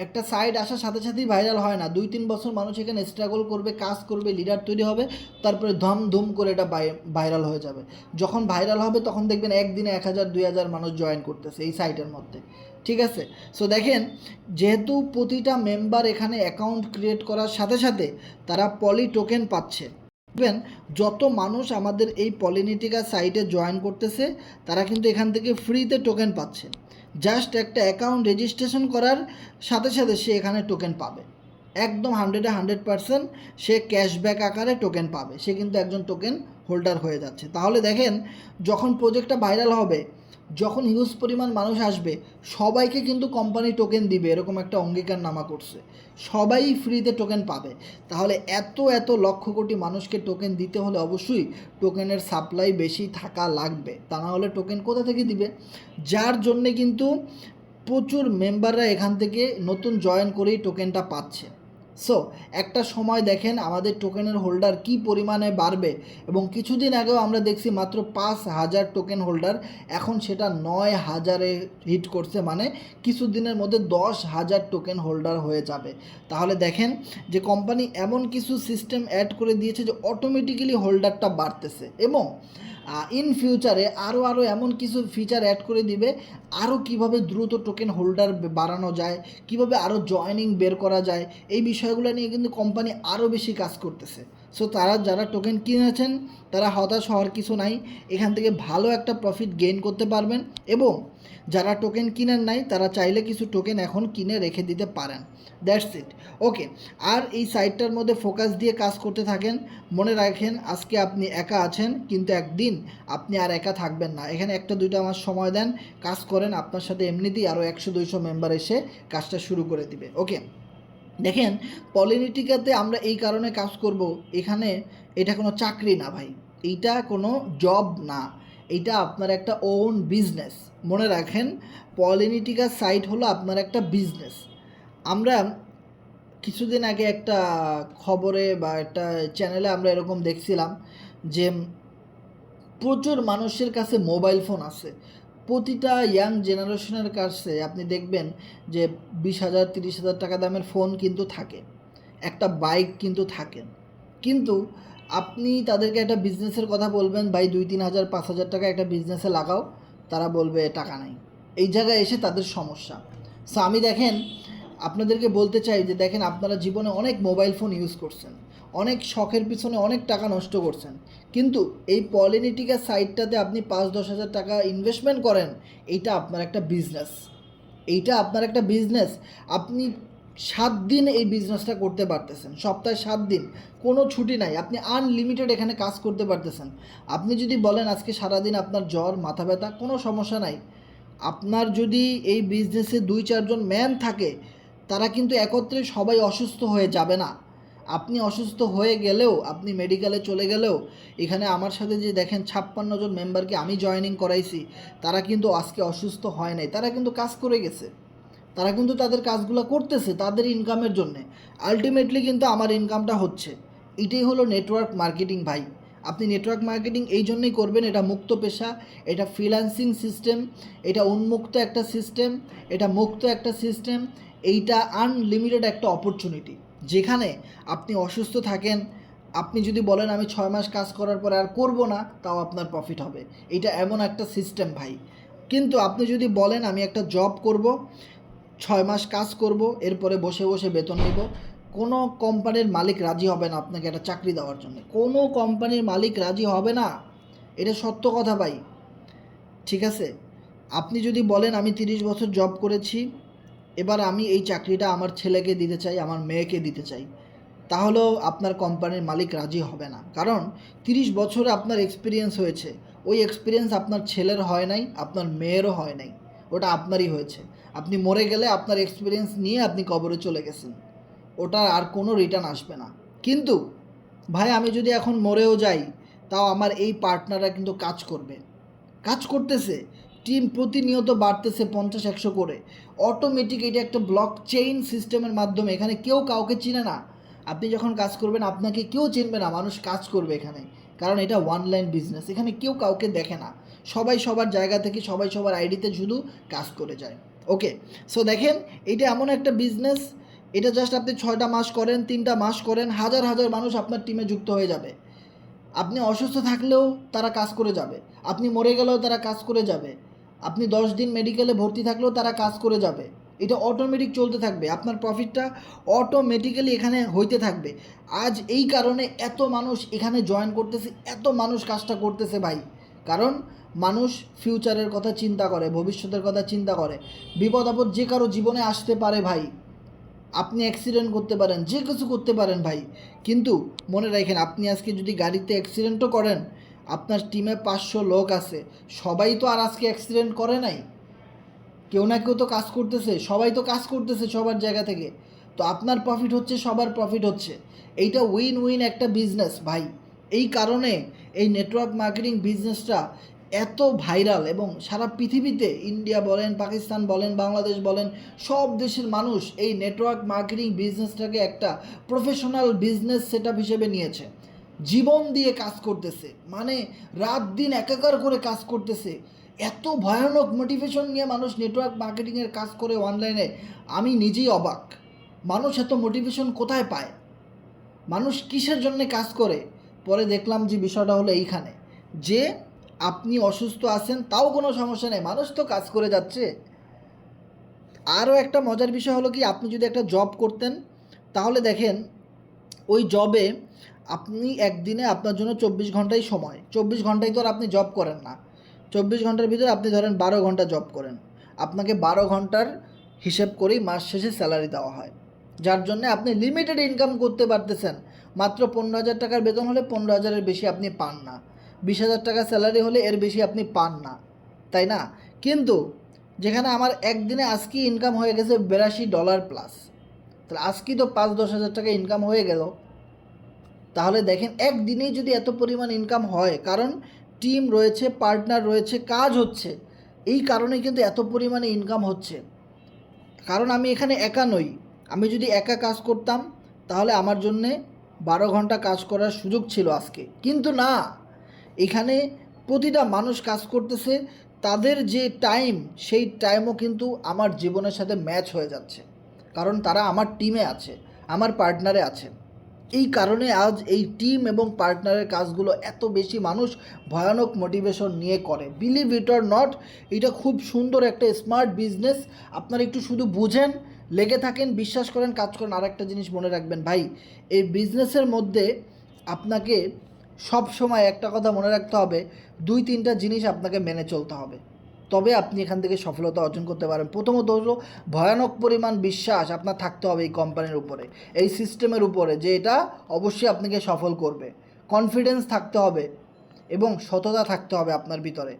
একটা সাইট আসার সাথে সাথেই ভাইরাল হয় না, 2-3 বছর মানুষ এখানে স্ট্রাগল করবে, কাজ করবে, লিডার তৈরি হবে, তারপরে ধুম করে এটা ভাইরাল হয়ে যাবে। যখন ভাইরাল হবে তখন দেখবেন একদিনে 1,000-2,000 মানুষ জয়েন করতেছে এই সাইটের মধ্যে। ঠিক আছে, সো দেখেন যেহেতু প্রতিটা মেম্বার এখানে অ্যাকাউন্ট ক্রিয়েট করার সাথে সাথে তারা পলি টোকেন পাচ্ছে, দেখবেন যত মানুষ আমাদের এই পলিনিটিকা সাইটে জয়েন করতেছে তারা কিন্তু এখান থেকে ফ্রিতে টোকেন পাচ্ছে। জাস্ট একটা অ্যাকাউন্ট রেজিস্ট্রেশন করার সাথে সাথে সে এখানে টোকেন পাবে, একদম 100% সে ক্যাশব্যাক আকারে টোকেন পাবে, সে কিন্তু একজন টোকেন হোল্ডার হয়ে যাচ্ছে। তাহলে দেখেন যখন প্রজেক্টটা ভাইরাল হবে, যখন হিউজ পরিমাণ মানুষ আসবে, সবাইকে কিন্তু কোম্পানি টোকেন দিবে, এরকম একটা অঙ্গীকারনামা করছে, সবাই ফ্রিতে টোকেন পাবে। তাহলে এত এত লক্ষ কোটি মানুষকে টোকেন দিতে হলে অবশ্যই টোকেনের সাপ্লাই বেশি থাকা লাগবে, তা না হলে টোকেন কোথা থেকে দিবে? যার জন্যে কিন্তু প্রচুর মেম্বাররা এখান থেকে নতুন জয়েন করেই টোকেনটা পাচ্ছে। সো একটা সময় দেখেন আমাদের টোকেনের হোল্ডার কি পরিমাণে বাড়বে, এবং কিছুদিন আগেও আমরা দেখছি মাত্র 5,000 টোকেন হোল্ডার, এখন সেটা 9,000-এ হিট করছে, মানে কিছুদিনের মধ্যে 10,000 টোকেন হোল্ডার হয়ে যাবে। তাহলে দেখেন যে কোম্পানি এমন কিছু সিস্টেম অ্যাড করে দিয়েছে যে অটোমেটিক্যালি হোল্ডারটা বাড়তেছে, এবং ইন ফিউচারে আরও এমন কিছু ফিচার অ্যাড করে দিবে, আরও কিভাবে দ্রুত টোকেন হোল্ডার বাড়ানো যায়, কিভাবে আরও জয়েনিং বের করা যায়, এই বিষয়গুলো নিয়ে কিন্তু কোম্পানি আরও বেশি কাজ করতেছে। সো তারা যারা টোকেন কিনেছেন তারা হতাশ হওয়ার কিছু নাই, এখান থেকে ভালো একটা প্রফিট গেইন করতে পারবেন, এবং যারা টোকেন কিনেন নাই তারা চাইলে কিছু টোকেন এখন কিনে রেখে দিতে পারেন। That's it. ওকে, আর এই সাইটটার মধ্যে ফোকাস দিয়ে কাজ করতে থাকেন। মনে রাখেন আজকে আপনি একা আছেন, কিন্তু একদিন আপনি আর একা থাকবেন না। এখানে 1-2 মাস সময় দেন, কাজ করেন, আপনার সাথে এমনিতেই আরও 100-200 মেম্বার এসে কাজটা শুরু করে দিবে। ওকে, দেখেন পলিনিটিকাতে আমরা এই কারণে কাজ করব, এখানে এটা কোনো চাকরি না ভাই, এইটা কোনো জব না, এইটা আপনার একটা ওন বিজনেস। মনে রাখেন পলিনিটিকা সাইট হলো আপনার একটা বিজনেস। আমরা কিছুদিন আগে একটা খবরে বা একটা চ্যানেলে আমরা এরকম দেখছিলাম যে প্রচুর মানুষের কাছে মোবাইল ফোন আছে, প্রতিটা ইয়াং জেনারেশনের কাছে আপনি দেখবেন যে 20,000 30,000 টাকা দামের ফোন কিন্তু থাকে, একটা বাইক কিন্তু থাকে, কিন্তু আপনি তাদেরকে একটা বিজনেসের কথা বলবেন, ভাই 2-3 হাজার 5,000 টাকা একটা বিজনেসে লাগাও, তারা বলবে টাকা নাই। এই জায়গায় এসে তাদের সমস্যা। সো আমি দেখেন আপনাদেরকে বলতে চাই যে দেখেন আপনারা জীবনে অনেক মোবাইল ফোন ইউজ করছেন, অনেক শখের পিছনে অনেক টাকা নষ্ট করছেন, কিন্তু এই পলিনিটিকা সাইটটাতে আপনি 5-10 হাজার টাকা ইনভেস্টমেন্ট করেন, এইটা আপনার একটা বিজনেস, এইটা আপনার একটা বিজনেস। আপনি 7 দিন এই বিজনেসটা করতে পারতেছেন, সপ্তাহে 7 দিন, কোনো ছুটি নাই, আপনি আনলিমিটেড এখানে কাজ করতে পারতেছেন। আপনি যদি বলেন আজকে সারাদিন আপনার জ্বর মাথা ব্যথা, কোনো সমস্যা নাই, আপনার যদি এই বিজনেসে 2-4 জন ম্যান থাকে, তারা কিন্তু একত্রে সবাই অসুস্থ হয়ে যাবে না। আপনি অসুস্থ হয়ে গেলেও, আপনি মেডিকেলে চলে গেলেও, এখানে আমার সাথে যে দেখেন 56 জন মেম্বারকে আমি জয়েনিং করাইছি, তারা কিন্তু আজকে অসুস্থ হয় নাই, তারা কিন্তু কাজ করে গেছে, তারা কিন্তু তাদের কাজগুলো করতেছে তাদের ইনকামের জন্যে। আলটিমেটলি কিন্তু আমার ইনকামটা হচ্ছে। এটাই হলো নেটওয়ার্ক মার্কেটিং ভাই। আপনি নেটওয়ার্ক মার্কেটিং এই জন্যই করবেন, এটা মুক্ত পেশা, এটা ফ্রিল্যান্সিং সিস্টেম, এটা উন্মুক্ত একটা সিস্টেম, এটা মুক্ত একটা সিস্টেম, এইটা আনলিমিটেড একটা অপরচুনিটি, যেখানে আপনি অসুস্থ থাকেন, আপনি যদি বলেন আমি 6 মাস কাজ করার পরে আর করব না, তাও আপনার প্রফিট হবে। এটা এমন একটা সিস্টেম ভাই। কিন্তু আপনি যদি বলেন আমি একটা জব করব, 6 মাস কাজ করব, এরপরে বসে বসে বেতন নিব, কোনো কোম্পানির মালিক রাজি হবে না আপনাকে একটা চাকরি দেওয়ার জন্য, কোনো কোম্পানির মালিক রাজি হবে না, এটা সত্য কথা ভাই। ঠিক আছে, আপনি যদি বলেন আমি 30 বছর জব করেছি, এবার আমি এই চাকরিটা আমার ছেলেকে দিতে চাই, আমার মেয়েকে দিতে চাই, তাহলেও আপনার কোম্পানির মালিক রাজি হবে না, কারণ 30 বছরে আপনার এক্সপিরিয়েন্স হয়েছে, ওই এক্সপিরিয়েন্স আপনার ছেলের হয় নাই, আপনার মেয়েরও হয় নাই, ওটা আপনারই হয়েছে। আপনি মরে গেলে আপনার এক্সপিরিয়েন্স নিয়ে আপনি কবরে চলে গেছেন, ওটা আর কোনো রিটার্ন আসবে না। কিন্তু ভাই আমি যদি এখন মরেও যাই, তাও আমার এই পার্টনাররা কিন্তু কাজ করবে, কাজ করতেছে, টিম প্রতিনিয়ত বাড়তেছে 50-100 করে, অটোমেটিক এটা একটা ব্লক চেইন সিস্টেমের মাধ্যমে, এখানে কেউ কাউকে চিনে না। আপনি যখন কাজ করবেন আপনাকে কেউ চিনবে না, মানুষ কাজ করবে এখানে, কারণ এটা অনলাইন বিজনেস, এখানে কেউ কাউকে দেখে না, সবাই সবার জায়গা থেকে সবাই সবার আইডিতে শুধু কাজ করে যায়। ওকে, সো দেখেন এটা এমন একটা বিজনেস, এটা জাস্ট আপনি 6টা মাস করেন, 3টা মাস করেন, হাজার হাজার মানুষ আপনার টিমে যুক্ত হয়ে যাবে। আপনি অসুস্থ থাকলেও তারা কাজ করে যাবে, আপনি মরে গেলেও তারা কাজ করে যাবে, আপনি 10 দিন মেডিকেলে ভর্তি থাকলেও তারা কাজ করে যাবে। এটা অটোমেটিক চলতে থাকবে, আপনার প্রফিটটা অটোমেটিক্যালি এখানে হইতে থাকবে। আজ এই কারণে এত মানুষ এখানে জয়েন করতেছে, এত মানুষ কাজটা করতেছে ভাই, কারণ মানুষ ফিউচারের কথা চিন্তা করে, ভবিষ্যতের কথা চিন্তা করে। বিপদ আপদ যে কারো জীবনে আসতে পারে ভাই, আপনি অ্যাক্সিডেন্ট করতে পারেন, যে কিছু করতে পারেন ভাই, কিন্তু মনে রাখেন আপনি আজকে যদি গাড়িতে অ্যাক্সিডেন্টও করেন, আপনার টিমে 500 লোক আছে, সবাই তো আর আজকে অ্যাক্সিডেন্ট করে নাই, কেউ না কেউ তো কাজ করতেছে, সবাই তো কাজ করতেছে সবার জায়গা থেকে। তো আপনার প্রফিট হচ্ছে, সবার প্রফিট হচ্ছে, এইটা উইন উইন একটা বিজনেস ভাই। এই কারণে এই নেটওয়ার্ক মার্কেটিং বিজনেসটা এত ভাইরাল, এবং সারা পৃথিবীতে ইন্ডিয়া বলেন, পাকিস্তান বলেন, বাংলাদেশ বলেন, সব দেশের মানুষ এই নেটওয়ার্ক মার্কেটিং বিজনেসটাকে একটা প্রফেশনাল বিজনেস সেটআপ হিসেবে নিয়েছে, জীবন দিয়ে কাজ করতেছে, মানে রাত দিন একাকার করে কাজ করতেছে। এত ভয়ানক মোটিভেশন নিয়ে মানুষ নেটওয়ার্ক মার্কেটিংয়ের কাজ করে অনলাইনে, আমি নিজেই অবাক। মানুষ এত মোটিভেশন কোথায় পায়, মানুষ কিসের জন্য কাজ করে? পরে দেখলাম যে বিষয়টা হলো এইখানে, যে আপনি অসুস্থ আছেন তাও কোনো সমস্যা নেই, মানুষ তো কাজ করে যাচ্ছে। আরও একটা মজার বিষয় হলো কি, আপনি যদি একটা জব করতেন, তাহলে দেখেন ওই জবে আপনি একদিনে আপনার জন্য 24 ঘন্টাই সময়, 24 ঘন্টায় তো আর আপনি জব করেন না, 24 ঘন্টার ভিতরে আপনি ধরেন 12 ঘন্টা জব করেন, আপনাকে 12 ঘন্টার হিসেব করেই মাস শেষে স্যালারি দেওয়া হয়, যার জন্য আপনি লিমিটেড ইনকাম করতে পারতেছেন। মাত্র 15,000 টাকার বেতন হলে 15,000-এর বেশি আপনি পান না, 20,000 টাকা স্যালারি হলে এর বেশি আপনি পান না, তাই না? কিন্তু যেখানে আমার একদিনে আজকে ইনকাম হয়ে গেছে $82 প্লাস, তাহলে আজকে তো 5-10 হাজার টাকা ইনকাম হয়ে গেল। তাহলে দেখেন একদিনেই যদি এত পরিমাণ ইনকাম হয়, কারণ টিম রয়েছে, পার্টনার রয়েছে, কাজ হচ্ছে, এই কারণে কিন্তু এত পরিমাণে ইনকাম হচ্ছে। কারণ আমি এখানে একা নই, আমি যদি একা কাজ করতাম তাহলে আমার জন্যে 12 ঘন্টা কাজ করার সুযোগ ছিল আজকে, কিন্তু না, এখানে প্রতিটা মানুষ কাজ করতেছে, তাদের যে টাইম, সেই টাইমও কিন্তু আমার জীবনের সাথে ম্যাচ হয়ে যাচ্ছে, কারণ তারা আমার টিমে আছে, আমার পার্টনারে আছে। এই কারণে আজ এই টিম এবং পার্টনারের কাজগুলো এত বেশি মানুষ ভয়ানক মোটিভেশন নিয়ে করে। বিলিভ ইট অর নট, এটা খুব সুন্দর একটা স্মার্ট বিজনেস। আপনারা একটু শুধু বুঝেন, লেগে থাকেন, বিশ্বাস করেন, কাজ করেন। আর একটা জিনিস মনে রাখবেন ভাই, এই বিজনেসের মধ্যে আপনাকে সব সময় একটা কথা মনে রাখতে হবে, 2-3টা জিনিস আপনাকে মেনে চলতে হবে, তবে আপনি এখান থেকে সফলতা অর্জন করতে পারেন। প্রথমত হলো ভয়ানক পরিমাণ বিশ্বাস আপনার থাকতে হবে এই কোম্পানির উপরে, এই সিস্টেমের উপরে, যে এটা অবশ্যই আপনাকে সফল করবে। কনফিডেন্স থাকতে হবে এবং সততা থাকতে হবে আপনার ভিতরে,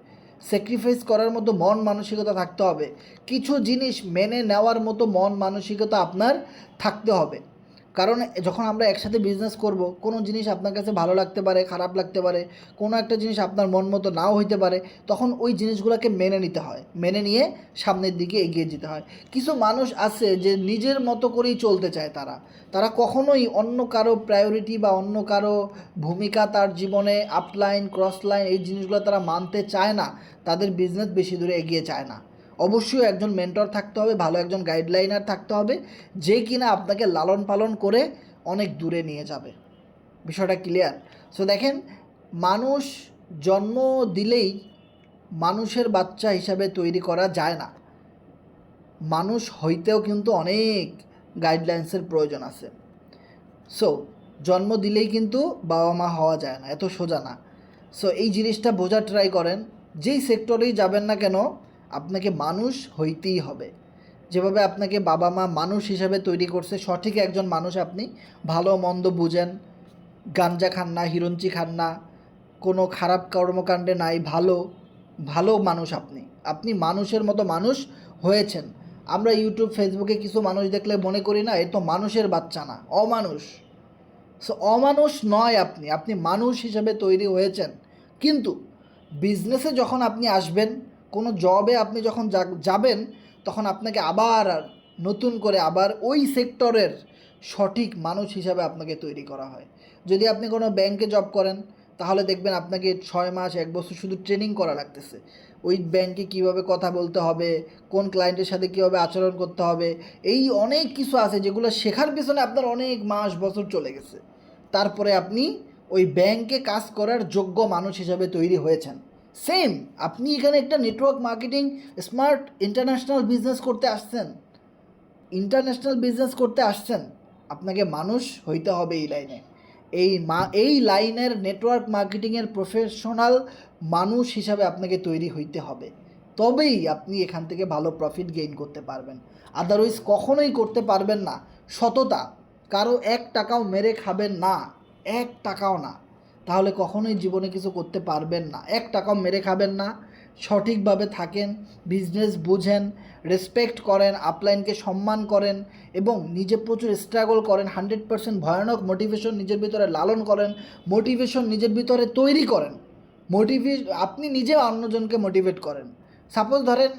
স্যাক্রিফাইস করার মতো মন মানসিকতা থাকতে হবে, কিছু জিনিস মেনে নেওয়ার মতো মন মানসিকতা আপনার থাকতে হবে। কারণ যখন আমরা একসাথে বিজনেস করব, কোনো জিনিস আপনার কাছে ভালো লাগতে পারে, খারাপ লাগতে পারে, কোনো একটা জিনিস আপনার মন মতো নাও হইতে পারে, তখন ওই জিনিসগুলোকে মেনে নিতে হয়, মেনে নিয়ে সামনের দিকে এগিয়ে যেতে হয়। কিছু মানুষ আছে যে নিজের মতো করেই চলতে চায়, তারা কখনোই অন্য কারো প্রায়োরিটি বা অন্য কারো ভূমিকা তার জীবনে আপলাইন ক্রস লাইন এই জিনিসগুলো তারা মানতে চায় না, তাদের বিজনেস বেশি দূরে এগিয়ে যায় না। অবশ্যই একজন মেন্টর থাকতে হবে, ভালো একজন গাইডলাইনার থাকতে হবে, যে কিনা আপনাকে লালন পালন করে অনেক দূরে নিয়ে যাবে। বিষয়টা ক্লিয়ার? সো দেখেন, মানুষ জন্ম দিলেই মানুষের বাচ্চা হিসাবে তৈরি করা যায় না, মানুষ হইতেও কিন্তু অনেক গাইডলাইন্সের প্রয়োজন আছে। সো জন্ম দিলেই কিন্তু বাবা মা হওয়া যায় না, এত সোজা না। সো এই জিনিসটা বোঝার ট্রাই করেন, যেই সেক্টরেই যাবেন না কেন আপনাকে মানুষ হইতেই হবে। যেভাবে আপনাকে বাবা মা মানুষ হিসাবে তৈরি করছে, সঠিক একজন মানুষ আপনি, ভালো মন্দ বুঝেন, গাঞ্জা খান না, হিরঞ্চি খান না, কোনো খারাপ কর্মকাণ্ডে নাই, ভালো ভালো মানুষ আপনি, আপনি মানুষের মতো মানুষ হয়েছেন। আমরা ইউটিউব ফেসবুকে কিছু মানুষ দেখলে মনে করি না এ তো মানুষের বাচ্চা না, অমানুষ। সো অমানুষ নয়, আপনি আপনি মানুষ হিসেবে তৈরি হয়েছেন। কিন্তু বিজনেসে যখন আপনি আসবেন, কোনো জবে আপনি যখন যাবেন, তখন আপনাকে আবার নতুন করে আবার ওই সেক্টরের সঠিক মানুষ হিসাবে আপনাকে তৈরি করা হয়। যদি আপনি কোনো ব্যাংকে জব করেন, তাহলে দেখবেন আপনাকে 6 মাস 1 বছর শুধু ট্রেনিং করা লাগতেছে, ওই ব্যাংকে কীভাবে কথা বলতে হবে, কোন ক্লায়েন্টের সাথে কীভাবে আচরণ করতে হবে, এই অনেক কিছু আছে যেগুলো শেখার পিছনে আপনার অনেক মাস বছর চলে গেছে। তারপরে আপনি ওই ব্যাংকে কাজ করার যোগ্য মানুষ হিসাবে তৈরি হয়েছেন। সেম আপনি এখানে একটা network marketing smart international business করতে আসছেন, ইন্টারন্যাশনাল বিজনেস করতে আসছেন, আপনাকে মানুষ হইতে হবে এই লাইনে। এই লাইনের নেটওয়ার্ক মার্কেটিংয়ের প্রফেশনাল মানুষ হিসাবে আপনাকে তৈরি হইতে হবে, তবেই আপনি এখান থেকে ভালো প্রফিট গেইন করতে পারবেন। আদারওয়াইজ কখনোই করতে পারবেন না। সততা, কারো 1 টাকাও মেরে খাবেন না, 1 টাকাও না, তাহলে কখনোই জীবনে কিছু করতে পারবেন না। 1 টাকাও মেরে খাবেন না, সঠিকভাবে থাকেন, বিজনেস বুঝেন, রেসপেক্ট করেন, আপলাইনকে সম্মান করেন এবং নিজে প্রচুর স্ট্রাগল করেন, 100% ভয়ানক মোটিভেশন নিজের ভিতরে লালন করেন, মোটিভেশন নিজের ভিতরে তৈরি করেন, আপনি নিজে অন্যজনকে মোটিভেট করেন। সাপোজ ধরেন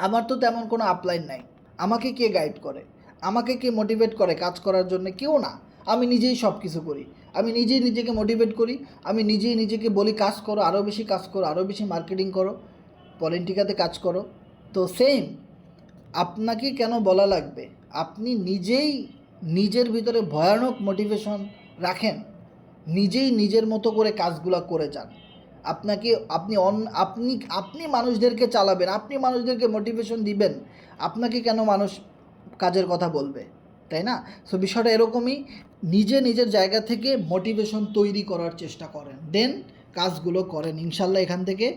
আমার তো তেমন কোনো আপলাইন নাই, আমাকে কে গাইড করে, আমাকে কে মোটিভেট করে কাজ করার জন্য? কেউ না। আমি নিজেই সব কিছু করি, আমি নিজেই নিজেকে মোটিভেট করি, আমি নিজেই নিজেকে বলি কাজ করো, আরও বেশি কাজ করো, আরও বেশি মার্কেটিং করো, পলিটিকাতে কাজ করো। তো সেম আপনাকে কেন বলা লাগবে? আপনি নিজেই নিজের ভিতরে ভয়ানক মোটিভেশন রাখেন, নিজেই নিজের মতো করে কাজগুলো করে যান। আপনাকে আপনি আপনি আপনি মানুষদেরকে চালাবেন, আপনি মানুষদেরকে মোটিভেশন দিবেন, আপনাকে কেন মানুষ কাজের কথা বলবে, তাই না? সো বিষয়টা এরকমই, নিজের জায়গা থেকে মোটিভেশন তৈরি করার চেষ্টা করেন, দেন কাজগুলো করেন, ইনশাল্লাহ এখান থেকে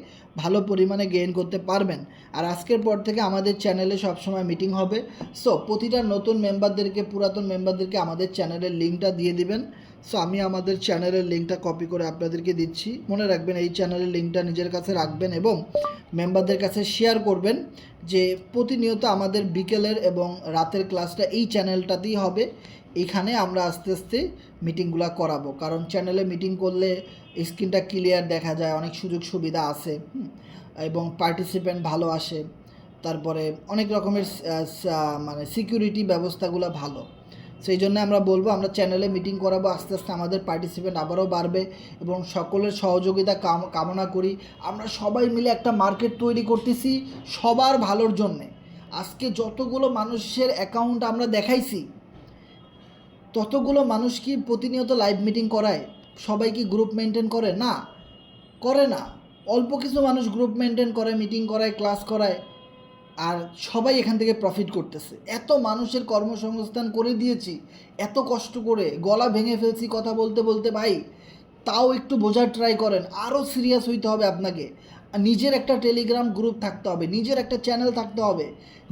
ভালো পরিমাণে গেইন করতে পারবেন। আর আজকের পর থেকে আমাদের চ্যানেলে সবসময় মিটিং হবে। সো প্রতিটা নতুন মেম্বারদেরকে, পুরাতন মেম্বারদেরকে আমাদের চ্যানেলের লিঙ্কটা দিয়ে দিবেন। সো আমি আমাদের চ্যানেলের লিঙ্কটা কপি করে আপনাদেরকে দিচ্ছি। মনে রাখবেন এই চ্যানেলের লিঙ্কটা নিজের কাছে রাখবেন এবং মেম্বারদের কাছে শেয়ার করবেন যে প্রতিনিয়ত আমাদের বিকেলের এবং রাতের ক্লাসটা এই চ্যানেলটাতেই হবে। এখানে আমরা আস্তে আস্তে মিটিংগুলো করাবো, কারণ চ্যানেলে মিটিং করলে স্ক্রিনটা ক্লিয়ার দেখা যায়, অনেক সুযোগ সুবিধা আছে এবং পার্টিসিপেন্ট ভালো আসে, তারপরে অনেক রকমের মানে সিকিউরিটি ব্যবস্থাগুলো ভালো। সেই জন্য আমরা বলবো আমরা চ্যানেলে মিটিং করাবো, আস্তে আস্তে আমাদের পার্টিসিপেন্ট আবারও বাড়বে এবং সকলের সহযোগিতা কামনা করি। আমরা সবাই মিলে একটা মার্কেট তৈরি করতেছি সবার ভালোর জন্যে। আজকে যতগুলো মানুষের অ্যাকাউন্ট আমরা দেখাইছি, ততগুলো মানুষ কি প্রতিনিয়ত লাইভ মিটিং করায়? সবাই কি গ্রুপ মেনটেন করে? না, করে না। অল্প কিছু মানুষ গ্রুপ মেনটেন করে, মিটিং করায়, ক্লাস করায়, আর সবাই এখান থেকে প্রফিট করতেছে। এত মানুষের কর্মসংস্থান করে দিয়েছি, এত কষ্ট করে গলা ভেঙে ফেলছি কথা বলতে বলতে ভাই, তাও একটু বোঝার ট্রাই করেন। আরও সিরিয়াস হইতে হবে আপনাকে, নিজের একটা টেলিগ্রাম গ্রুপ থাকতে হবে, নিজের একটা চ্যানেল থাকতে হবে,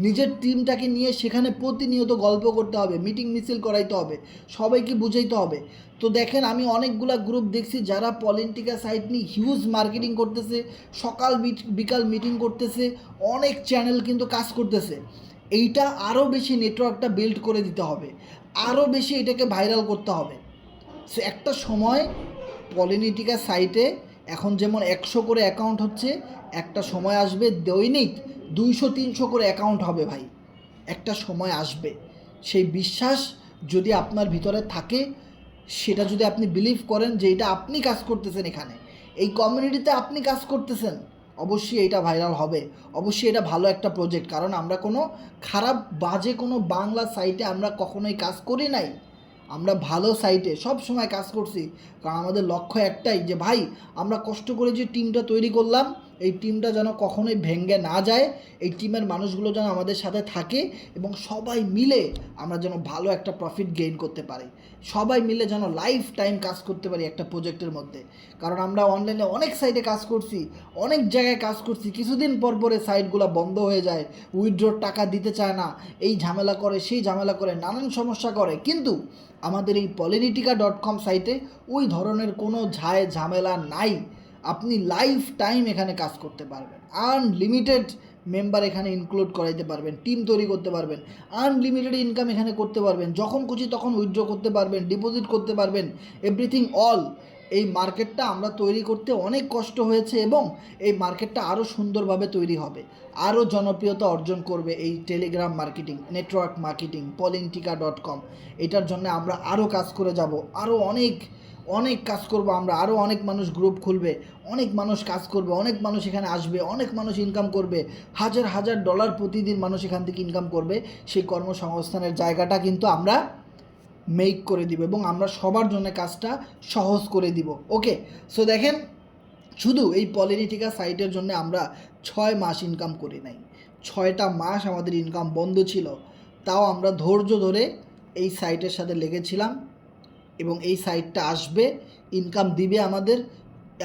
নিজের টিমটাকে নিয়ে সেখানে প্রতিনিয়ত গল্প করতে হবে, মিটিং মিছিল করাইতে হবে, সবাইকে বুঝাইতে হবে। তো দেখেন আমি অনেকগুলা গ্রুপ দেখছি যারা পলিটিকা সাইট নিয়ে হিউজ মার্কেটিং করতেছে, সকাল বিকাল মিটিং করতেছে, অনেক চ্যানেল কিন্তু কাজ করতেছে। এইটা আরও বেশি নেটওয়ার্কটা বিল্ড করে দিতে হবে, আরও বেশি এটাকে ভাইরাল করতে হবে। সে একটা সময় পলিটিকা সাইটে এখন যেমন 100 করে অ্যাকাউন্ট হচ্ছে, একটা সময় আসবে দৈনিক 200-300 করে অ্যাকাউন্ট হবে ভাই, একটা সময় আসবে। সেই বিশ্বাস যদি আপনার ভিতরে থাকে, সেটা যদি আপনি বিলিভ করেন যে এটা আপনি কাজ করতেছেন, এখানে এই কমিউনিটিতে আপনি কাজ করতেছেন, অবশ্যই এটা ভাইরাল হবে, অবশ্যই এটা ভালো একটা প্রজেক্ট। কারণ আমরা কোনো খারাপ বাজে কোনো বাংলা সাইটে আমরা কখনোই কাজ করি নাই, আমরা ভালো সাইটে সব সময় কাজ করছি। কারণ আমাদের লক্ষ্য একটাই যে ভাই আমরা কষ্ট করে যে টিমটা তৈরি করলাম, এই টিমটা যেন কখনোই ভেঙে না যায়, এই টিমের মানুষগুলো যেন আমাদের সাথে থাকে এবং সবাই মিলে আমরা যেন ভালো একটা প্রফিট গেইন করতে পারি, সবাই মিলে যেন লাইফ টাইম কাজ করতে পারি একটা প্রজেক্টের মধ্যে। কারণ আমরা অনলাইনে অনেক সাইটে কাজ করছি, অনেক জায়গায় কাজ করছি, কিছুদিন পর পরে সাইটগুলো বন্ধ হয়ে যায়, উইথড্রর টাকা দিতে চায় না, এই ঝামেলা করে সেই ঝামেলা করে, নানান সমস্যা করে। কিন্তু আমাদের এই politica.com সাইটে ওই ধরনের কোনো ঝামেলা নাই, আপনি লাইফ টাইম এখানে কাজ করতে পারবেন, আনলিমিটেড মেম্বার এখানে ইনক্লুড করাইতে পারবেন, টিম তৈরি করতে পারবেন, আনলিমিটেড ইনকাম এখানে করতে পারবেন, যখন খুশি তখন উইথড্র করতে পারবেন, ডিপোজিট করতে পারবেন, এভরিথিং অল। এই মার্কেটটা আমরা তৈরি করতে অনেক কষ্ট হয়েছে এবং এই মার্কেটটা আরও সুন্দরভাবে তৈরি হবে, আরও জনপ্রিয়তা অর্জন করবে এই Telegram marketing, network marketing, politica.com। এটার জন্য আমরা আরও কাজ করে যাব, আরও অনেক কাজ করব আমরা, আরও অনেক মানুষ গ্রুপ খুলবে, অনেক মানুষ কাজ করবে, অনেক মানুষ এখানে আসবে, অনেক মানুষ ইনকাম করবে, হাজার হাজার ডলার প্রতিদিন মানুষ এখান থেকে ইনকাম করবে। সেই কর্মসংস্থানের জায়গাটা কিন্তু আমরা মেক করে দিব এবং আমরা সবার জন্য কাজটা সহজ করে দিব। ওকে, সো দেখেন শুধু এই পলিটিকা সাইটের জন্য আমরা 6 মাস ইনকাম করি নাই, 6টা মাস আমাদের ইনকাম বন্ধ ছিল, তাও আমরা ধৈর্য ধরে এই সাইটের সাথে লেগেছিলাম এবং এই সাইটটা আসবে, ইনকাম দিবে আমাদের,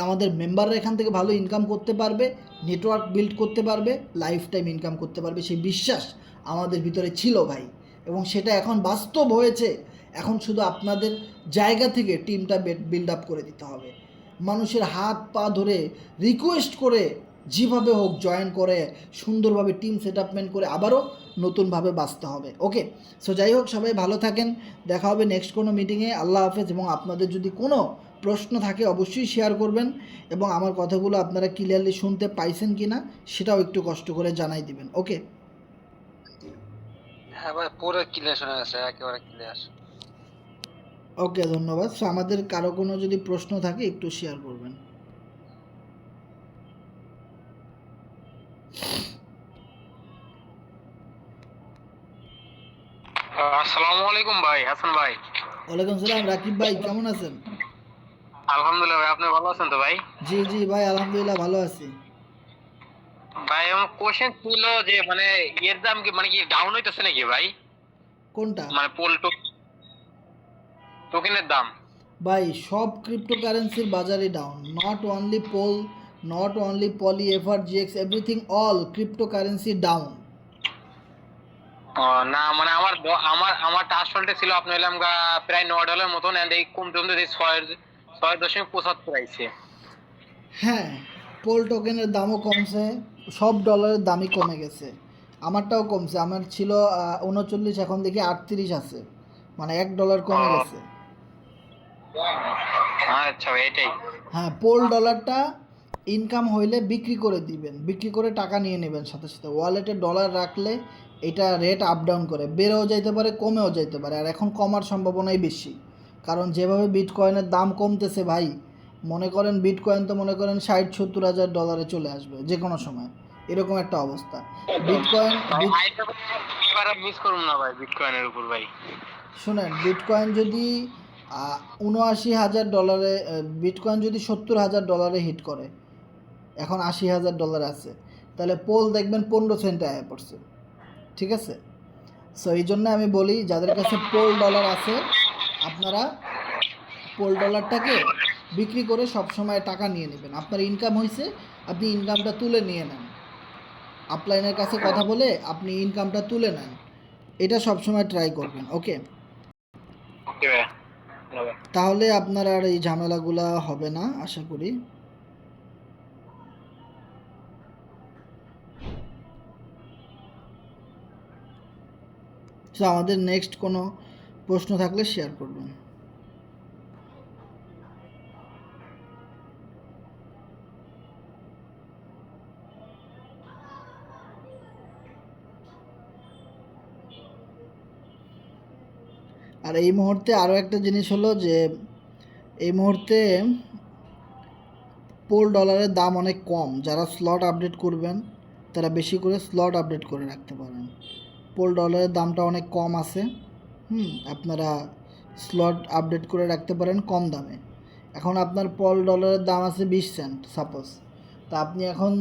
আমাদের মেম্বাররা এখান থেকে ভালো ইনকাম করতে পারবে, নেটওয়ার্ক বিল্ড করতে পারবে, লাইফ টাইম ইনকাম করতে পারবে, সেই বিশ্বাস আমাদের ভিতরে ছিল ভাই, এবং সেটা এখন বাস্তব হয়েছে। এখন শুধু আপনাদের জায়গা থেকে টিমটা বিল্ড আপ করে দিতে হবে, মানুষের হাত পা ধরে রিকোয়েস্ট করে যেভাবে হোক জয়েন করে সুন্দরভাবে টিম সেটআপমেন্ট করে আবারও নতুনভাবে বাঁচতে হবে। ওকে, সো যাই হোক, সবাই ভালো থাকেন, দেখা হবে নেক্সট কোনো মিটিংয়ে। আল্লাহ হাফেজ। এবং আপনাদের যদি কোনো প্রশ্ন থাকে অবশ্যই শেয়ার করবেন, এবং আমার কথাগুলো আপনারা ক্লিয়ারলি শুনতে পাইছেন কি না সেটাও একটু কষ্ট করে জানাই দিবেন। ওকে হ্যাঁ ভাই, পুরো ক্লিয়ার শোনা যাচ্ছে, একেবারে ক্লিয়ার। ওকে, ধন্যবাদ। সো আমাদের কারো কোনো যদি প্রশ্ন থাকে একটু শেয়ার করবেন। আসসালামু আলাইকুম ভাই, হাসান ভাই। ওয়ালাইকুম সালাম, রাকিব ভাই, কেমন আছেন? আলহামদুলিল্লাহ ভাই, আপনি ভালো আছেন তো ভাই? জি জি ভাই, আলহামদুলিল্লাহ ভালো আছি। ভাই আমার কোশ্চেন ছিল যে মানে এর দাম কি মানে কি ডাউন হইতেছে নাকি ভাই? কোনটা? মানে পোল টোকেনের দাম। ভাই সব ক্রিপ্টোকারেন্সির বাজারে down, not only pole, not only Poly, FR, GX, everything, all cryptocurrency down. ও না, মানে আমারটা আসলটা ছিল আপনি হইলাম গা প্রায় $9 মতন, এন্ড এই কমতে কমতে এই 6.75 আইছে। হ্যাঁ, পোল টোকেনের দামও কমছে, সব ডলারের দামই কমে গেছে। আমারটাও কমছে, আমার ছিল 39, এখন দেখি 38 আছে, মানে $1 কমে গেছে। আচ্ছা ভাই, এটাই। হ্যাঁ, পোল ডলারটা ইনকাম হইলে বিক্রি করে দিবেন, বিক্রি করে টাকা নিয়ে নেবেন সাথে সাথে। ওয়ালেটে ডলার রাখলে এটা রেট আপ ডাউন করে, বেড়েও যাইতে পারে কমেও যাইতে পারে, আর এখন কমার সম্ভাবনাই বেশি, কারণ যেভাবে বিটকয়েনের দাম কমতেছে ভাই, মনে করেন বিটকয়েন তো মনে করেন 60-70 হাজার ডলারে চলে আসবে যে কোনো সময়, এরকম একটা অবস্থা। বিটকয়েন এবার মিস করুন না ভাই বিটকয়েনের উপর ভাই। শুনেন, বিটকয়েন যদি 79,000 ডলারে, বিটকয়েন যদি $70,000 হিট করে, এখন $80,000 আছে, তাহলে পোল দেখবেন 15 সেন্টে আয়া পড়ছে। ঠিক আছে, সো এই জন্য আমি বলি যাদের কাছে পোল ডলার আছে, আপনারা পোল ডলারটাকে বিক্রি করে সবসময় টাকা নিয়ে নেবেন। আপনার ইনকাম হয়েছে, আপনি ইনকামটা তুলে নিয়ে নেন, আপলাইনের কাছে কথা বলে আপনি ইনকামটা তুলে নেন, এটা সবসময় ট্রাই করবেন। ওকে, ওকে ভাই, ধন্যবাদ। তাহলে আপনার আর এই ঝামেলাগুলা হবে না আশা করি। সো আমাদের নেক্সট কোনো প্রশ্ন থাকলে শেয়ার করবেন। আর এই মুহূর্তে আরও একটা জিনিস হলো যে এই মুহূর্তে পোল ডলারের দাম অনেক কম, যারা স্লট আপডেট করবেন তারা বেশি করে স্লট আপডেট করে রাখতে পারেন। পোল ডলারের দামটা অনেক কম আছে, আপনারা স্লট আপডেট করে রাখতে পারেন কম দামে। এখন আপনার পোল ডলারের দাম আছে 20 সেন্ট সাপোজ, তা আপনি এখন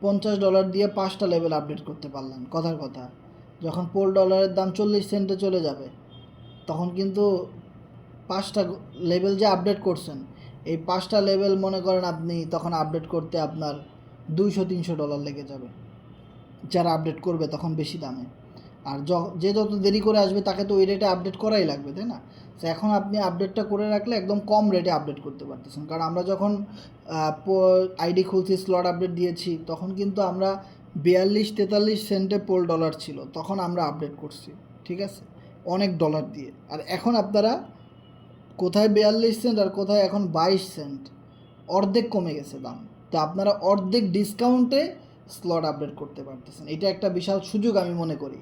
$50 দিয়ে 5টা লেভেল আপডেট করতে পারলেন। কথার কথা, যখন পোল ডলারের দাম 40 সেন্টে চলে যাবে, তখন কিন্তু 5টা লেভেল যে আপডেট করছেন, এই 5টা লেভেল মনে করেন আপনি তখন আপডেট করতে আপনার $200-300 লেগে যাবে, যারা আপডেট করবে তখন বেশি দামে। আর যে যত দেরি করে আসবে তাকে তো ওই রেটে আপডেট করাই লাগবে, তাই না? তো এখন আপনি আপডেটটা করে রাখলে একদম কম রেটে আপডেট করতে পারতেছেন। কারণ আমরা যখন আইডি খুলছি, স্লট আপডেট দিয়েছি, তখন কিন্তু আমরা 42-43 সেন্টে পোল ডলার ছিল, তখন আমরা আপডেট করছি, ঠিক আছে, অনেক ডলার দিয়ে। আর এখন আপনারা কোথায় 42 সেন্ট আর কোথায় এখন 22 সেন্ট, অর্ধেক কমে গেছে দাম। তো আপনারা অর্ধেক ডিসকাউন্টে স্লট আপডেট করতে পারতেছেন, এটা একটা বিশাল সুযোগ আমি মনে করি।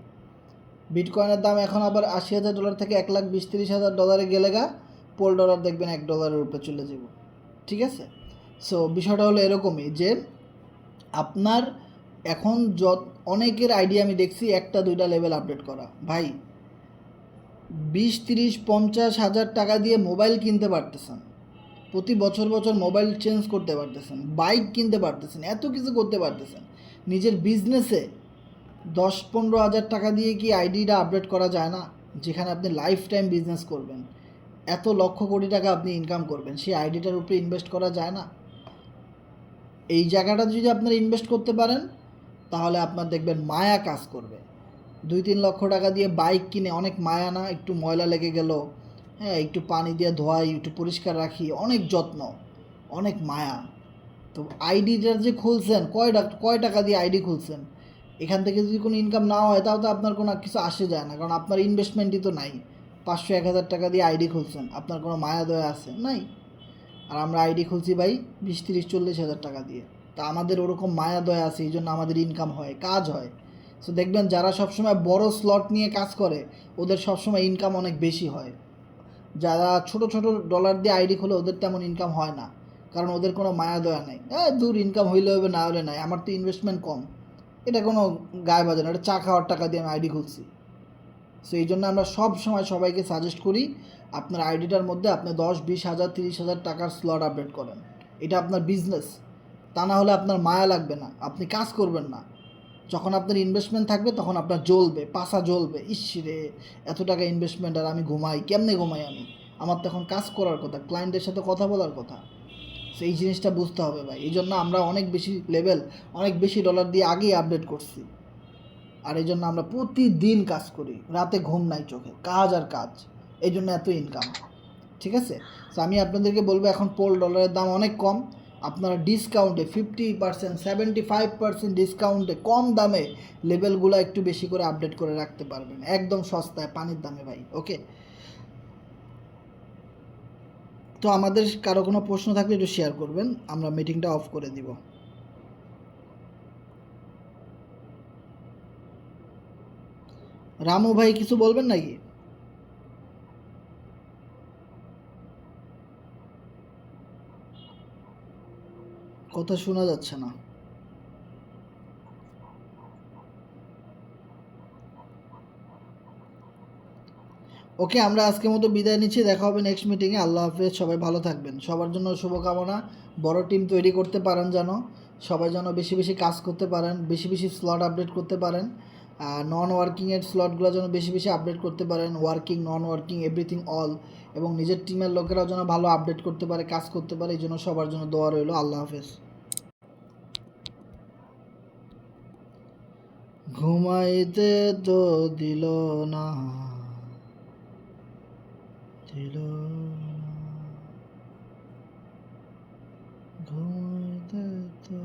বিটকয়েনের দাম এখন আবার $80,000 থেকে $1,20,000-30,000 গেলে পোল ডলার দেখবেন $1 উপরে চলে যাব। ঠিক আছে, সো বিষয়টা হলো এরকমই যে আপনার এখন অনেকের আইডিয়া আমি দেখছি 1টা-2টা লেভেল আপডেট করা, ভাই 20-30-50 হাজার টাকা দিয়ে মোবাইল কিনতে পারতেছেন, প্রতি বছর বছর মোবাইল চেঞ্জ করতে পারতেছেন, বাইক কিনতে পারতেছেন, এত কিছু করতে পারতেছেন, নিজের বিজনেসে 10-15 হাজার টাকা দিয়ে কি আইডিটা আপডেট করা যায় না? যেখানে আপনি লাইফ টাইম বিজনেস করবেন, এত লক্ষ কোটি টাকা আপনি ইনকাম করবেন, সেই আইডিটার উপরে ইনভেস্ট করা যায় না? এই জায়গাটা যদি আপনারা ইনভেস্ট করতে পারেন, তাহলে আপনার দেখবেন মায়া কাজ করবে। 2-3 লক্ষ টাকা দিয়ে বাইক কিনে অনেক মায়া না? একটু ময়লা লেগে গেল, হ্যাঁ, একটু পানি দিয়ে ধোয়াই, একটু পরিষ্কার রাখি, অনেক যত্ন, অনেক মায়া। তো আইডিটা যে খুলছেন, কয় টাকা দিয়ে আইডি খুলছেন, এখান থেকে যদি কোনো ইনকাম না হয়, তাও তো আপনার কোনো কিছু আসে যায় না, কারণ আপনার ইনভেস্টমেন্টই তো নাই। 500-1000 টাকা দিয়ে আইডি খুলছেন, আপনার কোনো মায়া দয়া আছে নাই? আর আমরা আইডি খুলছি ভাই 20-30-40 হাজার টাকা দিয়ে। তা আমাদের ওরকম মায়া দয়া আছে, এই জন্য আমাদের ইনকাম হয়, কাজ হয়। সো দেখবেন যারা সবসময় বড় স্লট নিয়ে কাজ করে, ওদের সবসময় ইনকাম অনেক বেশি হয়। যারা ছোট ছোট ডলার দিয়ে আইডি খোলে, ওদের তেমন ইনকাম হয় না, কারণ ওদের কোনো মায়া দয়া নেই। দূর, ইনকাম হইলে হবে, না হলে নাই, আমার তো ইনভেস্টমেন্ট কম, এটা কোনো গায়ে বাজে না, এটা চা খাওয়ার টাকা দিয়ে আমি আইডি খুলছি। সো এই জন্য আমরা সব সময় সবাইকে সাজেস্ট করি, আপনার আইডিটার মধ্যে আপনি 10-20 হাজার 30 হাজার টাকার স্লট আপডেট করেন। এটা আপনার বিজনেস, তা না হলে আপনার মায়া লাগবে না, আপনি কাজ করবেন না। যখন আপনার ইনভেস্টমেন্ট থাকবে, তখন আপনার জ্বলবে, পাশা জ্বলবে, ইসরে এত টাকা ইনভেস্টমেন্ট আর আমি ঘুমাই কেমনে, ঘুমাই আমি, আমার তখন কাজ করার কথা, ক্লায়েন্টের সাথে কথা বলার কথা। সেই জিনিসটা বুঝতে হবে ভাই। এই জন্য আমরা অনেক বেশি লেভেল, অনেক বেশি ডলার দিয়ে আগেই আপডেট করছি। আর এই জন্য আমরা প্রতিদিন কাজ করি, রাতে ঘুম নাই চোখে, কাজ আর কাজ, এই জন্য এত ইনকাম। ঠিক আছে? তো আমি আপনাদেরকে বলবো, এখন পোল ডলারের দাম অনেক কম, আপনারা ডিসকাউন্টে 50%, 75% ডিসকাউন্টে কম দামে লেভেলগুলো একটু বেশি করে আপডেট করে রাখতে পারবেন, একদম সস্তায়, পানির দামে ভাই। ওকে, তো আমাদের কারো কোনো প্রশ্ন থাকলে একটু শেয়ার করবেন, আমরা মিটিংটা অফ করে দিব। রামু ভাই কিছু বলবেন নাকি? কথা শোনা যাচ্ছে না। ওকে, আমরা আজকের মতো বিদায় নিচ্ছি, দেখা হবে নেক্সট মিটিংয়ে। আল্লাহ হাফেজ, সবাই ভালো থাকবেন, সবার জন্য শুভকামনা। বড় টিম তৈরি করতে পারেন যেন, সবাই যেন বেশি বেশি কাজ করতে পারেন, বেশি বেশি স্লট আপডেট করতে পারেন। নন ওয়ার্কিংয়ের স্লটগুলো যেন বেশি বেশি আপডেট করতে পারেন, ওয়ার্কিং, নন ওয়ার্কিং, এভরিথিং অল। এবং নিজের টিমের লোকেরাও যেন ভালো আপডেট করতে পারে, কাজ করতে পারে, এই জন্য সবার জন্য দোয়া রইল। আল্লাহ হাফেজ। ঘুমাইতে তো দিল না, দিল না, ঘুমাইতে তো